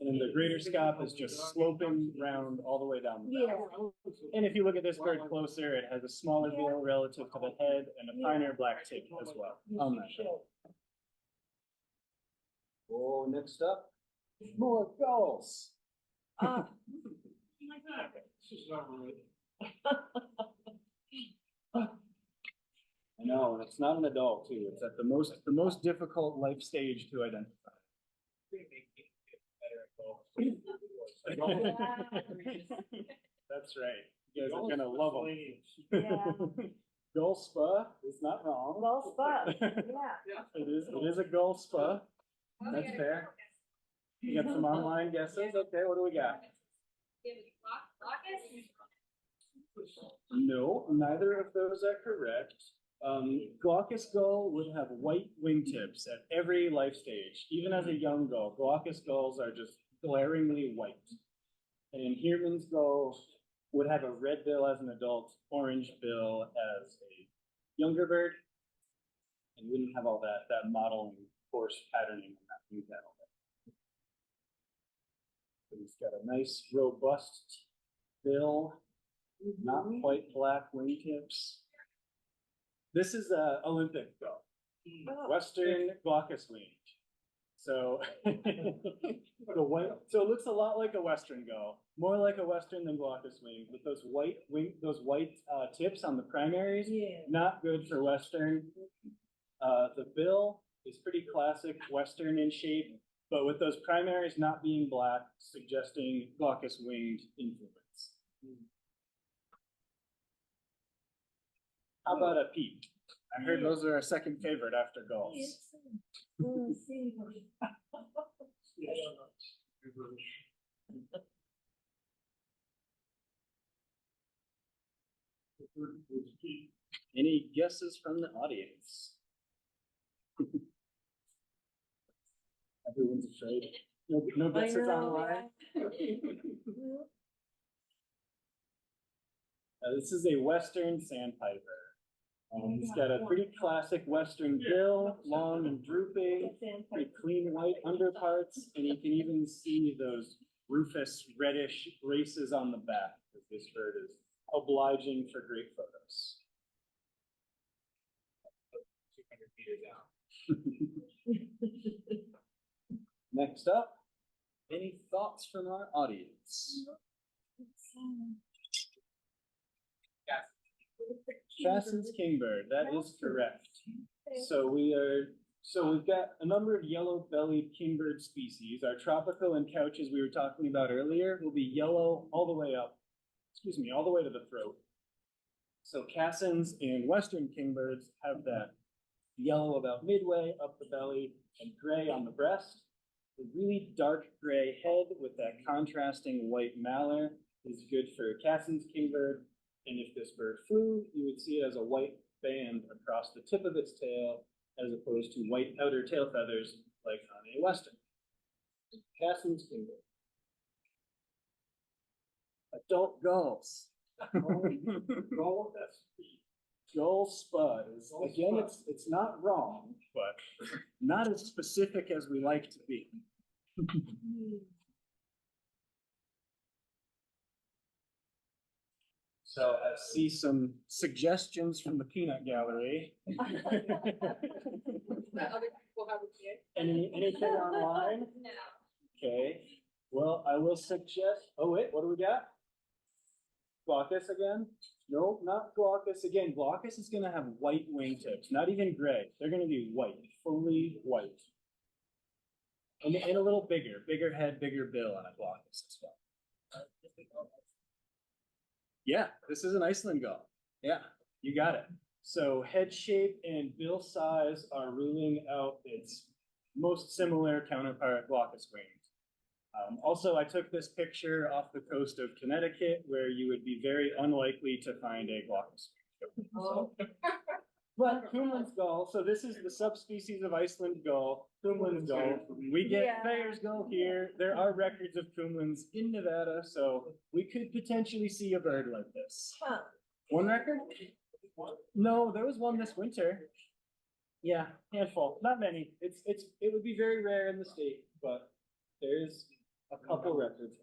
And then the greater scop is just sloping round all the way down the back. And if you look at this bird closer, it has a smaller bill relative to the head and a finer black tip as well on that bill. Oh, next up, more gulls. This is not right. I know, and it's not an adult too. It's at the most difficult life stage to identify. That's right. You guys are gonna love them. Gull spa is not wrong. Gull spa, yeah. It is a gull spa. That's fair. You got some online guesses? Okay, what do we got? No, neither of those are correct. Glaucous gull would have white wingtips at every life stage. Even as a young gull, glaucous gulls are just glaringly white. And Heermann's gull would have a red bill as an adult, orange bill as a younger bird, and wouldn't have all that modeling coarse patterning on that wing panel. But he's got a nice robust bill, not quite black wingtips. This is a Olympic gull, Western glaucous winged. So the white, so it looks a lot like a Western gull, more like a Western than glaucous wing, with those white tips on the primaries, not good for Western. The bill is pretty classic Western in shape, but with those primaries not being black, suggesting glaucous winged influence. How about a peep? I heard those are our second favorite after gulls. Any guesses from the audience? Everyone's afraid. No guesses online. This is a Western sandpiper. He's got a pretty classic Western bill, long and drooping, pretty clean white underparts, and you can even see those rufous reddish races on the back, because this bird is obliging for great photos. 200 meters out. Next up, any thoughts from our audience? Cassin's kingbird, that is correct. So we've got a number of yellow-bellied kingbird species. Our tropical and couches we were talking about earlier will be yellow all the way up, all the way to the throat. So Cassins and Western kingbirds have that yellow about midway up the belly and gray on the breast. The really dark gray head with that contrasting white malar is good for Cassin's kingbird. And if this bird flew, you would see it as a white band across the tip of its tail, as opposed to white outer tail feathers like on a Western. Cassin's kingbird. Adult gulls. Gull spud is, again, it's not wrong, but not as specific as we like to be. So I see some suggestions from the peanut gallery. Anything online? No. Okay, well, I will suggest, oh wait, what do we got? Glaucus again? No, not glaucus again. Glaucus is gonna have white wingtips, not even gray. They're gonna be white, fully white. And a little bigger head, bigger bill on a glaucus as well. Yeah, this is an Iceland gull. Yeah, you got it. So head shape and bill size are ruling out its most similar counterpart, glaucous winged. Also, I took this picture off the coast of Connecticut, where you would be very unlikely to find a glaucus winged. Oh. But Kumlin's gull, so this is the subspecies of Iceland gull, Kumlin's gull. We get Thayer's gull here. There are records of Kumlin's in Nevada, so we could potentially see a bird like this. Huh. One record? No, there was one this winter. Yeah, handful, not many. It would be very rare in the state, but there's a couple records.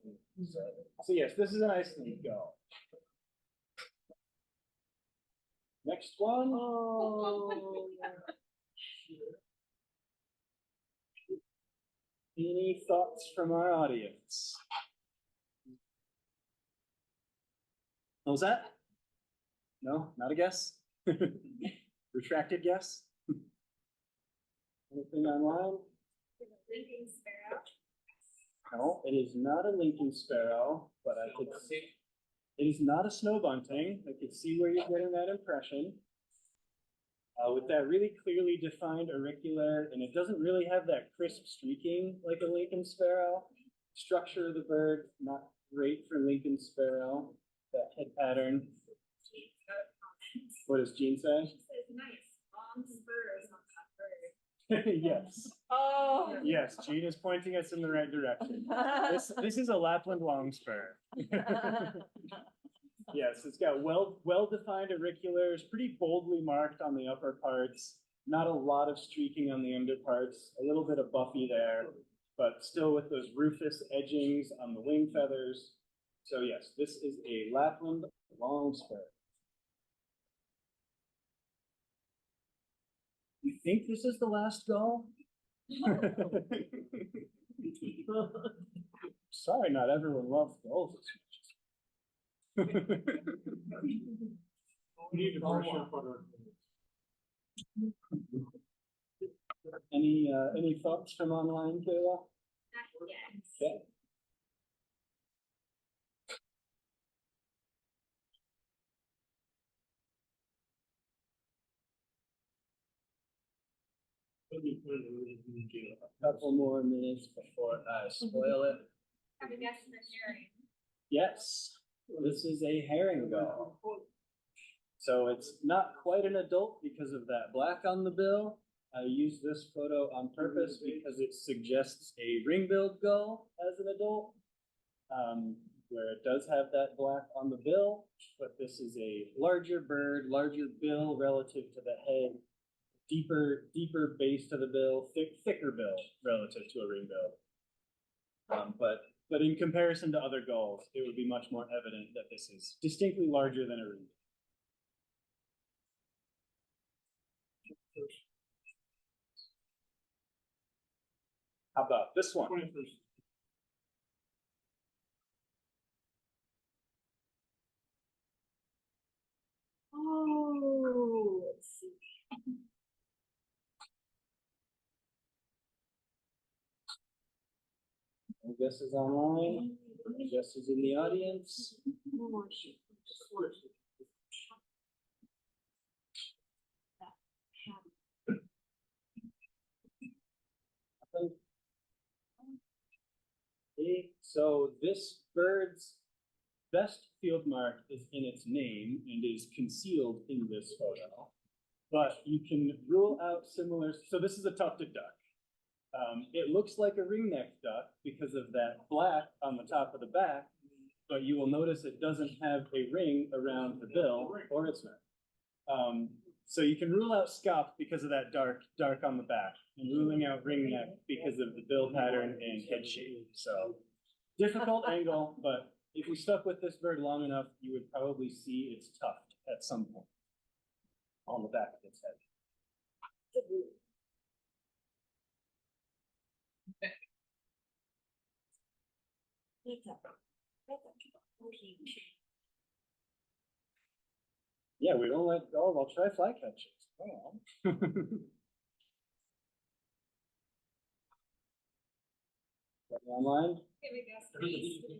So yes, this is an Iceland gull. Next one. Oh. Any thoughts from our audience? What was that? No, not a guess? Retracted guess? Anything online? Lincoln sparrow. No, it is not a Lincoln sparrow, but I could see. It is not a snow bunting. I could see where you're getting that impression. With that really clearly defined auricular, and it doesn't really have that crisp streaking like a Lincoln sparrow. Structure of the bird, not great for Lincoln sparrow. That head pattern. What does Jean say? She says nice. Yes, Oh. yes, Gene is pointing us in the right direction. This is a Lapland long spur. Yes, it's got well-defined auriculars, pretty boldly marked on the upper parts. Not a lot of streaking on the underparts, a little bit of buffy there, but still with those rufous edgings on the wing feathers. So yes, this is a Lapland long spur. You think this is the last gull? Sorry, not everyone loves gulls as much as. We need to brush up on our. Any thoughts from online, Kayla? Not yet. Yeah. A couple more minutes before I spoil it. Have a guess for sharing. Yes, this is a herring gull. So it's not quite an adult because of that black on the bill. I use this photo on purpose because it suggests a ring-billed gull as an adult, where it does have that black on the bill, but this is a larger bird, larger bill relative to the head, deeper base to the bill, thicker bill relative to a ring-bill. But in comparison to other gulls, it would be much more evident that this is distinctly larger than a ring. How about this one? 21st. Oh, let's see. No guesses online? No guesses in the audience? Oh, shoot. Just one. Okay, so this bird's best field mark is in its name and is concealed in this photo. But you can rule out similar, so this is a tufted duck. It looks like a ring-necked duck because of that black on the top of the back, but you will notice it doesn't have a ring around the bill or its neck. So you can rule out scop because of that dark on the back, and ruling out ring neck because of the bill pattern and head shape. So difficult angle, but if you stuck with this bird long enough, you would probably see its tuft at some point on the back of its head. Yeah, we don't like, oh, I'll try flycatchers. Come on. Online? Give a guess for Eastern.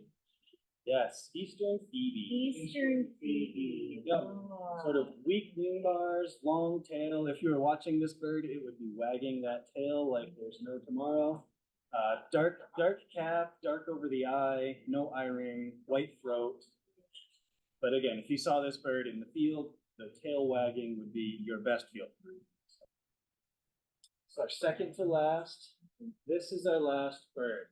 Yes, Eastern Phoebe. Eastern Phoebe. Yep. Oh. Sort of weak wing bars, long tail. If you were watching this bird, it would be wagging that tail like there's no tomorrow. Dark cap, dark over the eye, no eye ring, white throat. But again, if you saw this bird in the field, the tail wagging would be your best field bird. So our second to last, this is our last bird.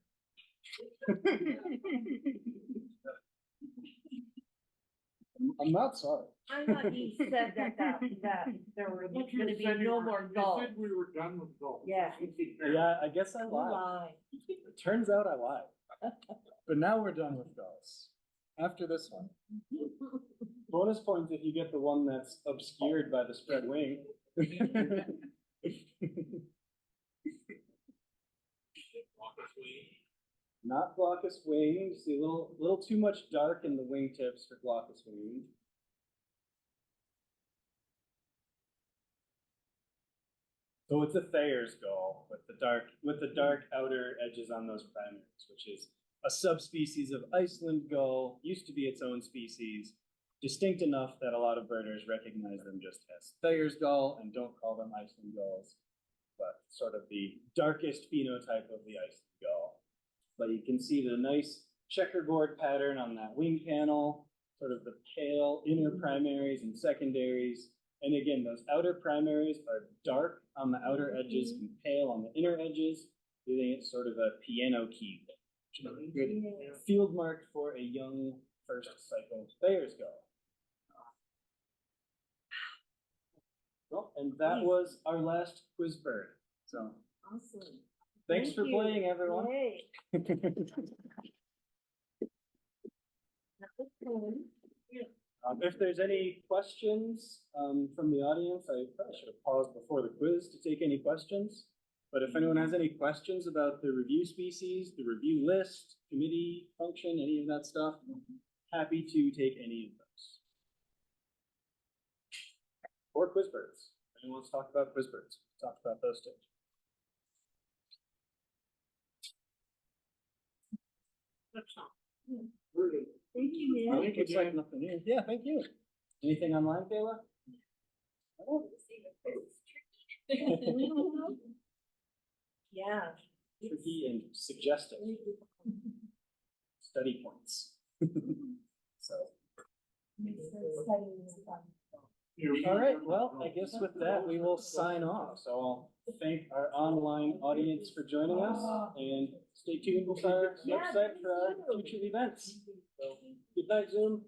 I'm not sorry. I thought you said that there were gonna be no more You gulls. said we were done with golf. Yeah. Yeah, I guess I You lied. lied. It turns out I lied. But now we're done with gulls. After this one. Bonus points if you get the one that's obscured by the spread wing. Not glaucous wing. You see a little too much dark in the wingtips for glaucous wing. So it's a Thayer's gull with the dark outer edges on those primaries, which is a subspecies of Iceland gull, used to be its own species, distinct enough that a lot of birders recognize them just as Thayer's gull and don't call them Iceland gulls, but sort of the darkest phenotype of the Iceland gull. But you can see the nice checkerboard pattern on that wing panel, sort of the pale inner primaries and secondaries, And again, those outer primaries are dark on the outer edges and pale on the inner edges, giving it sort of a piano key. Which is a good field mark for a young first cycle Bayer's gull. Well, and that was our last quiz bird. So Awesome. thanks Thank for you. playing, everyone. Yay. That was fun. If there's any questions from the audience, I probably should have paused before the quiz to take any questions. But if anyone has any questions about the review species, the review list, committee function, any of that stuff, happy to take any of those. Or quiz birds. If anyone wants to talk about quiz birds, talk about those too. Thank you, Ned. Looks like nothing new. Yeah, thank you. Anything online, Kayla? Oh. Yeah. Tricky and suggestive study points. So, all right, well, I guess with that, we will sign off. So I'll thank our online audience for joining us and stay tuned with our website for our future events. So, good night, Zoom.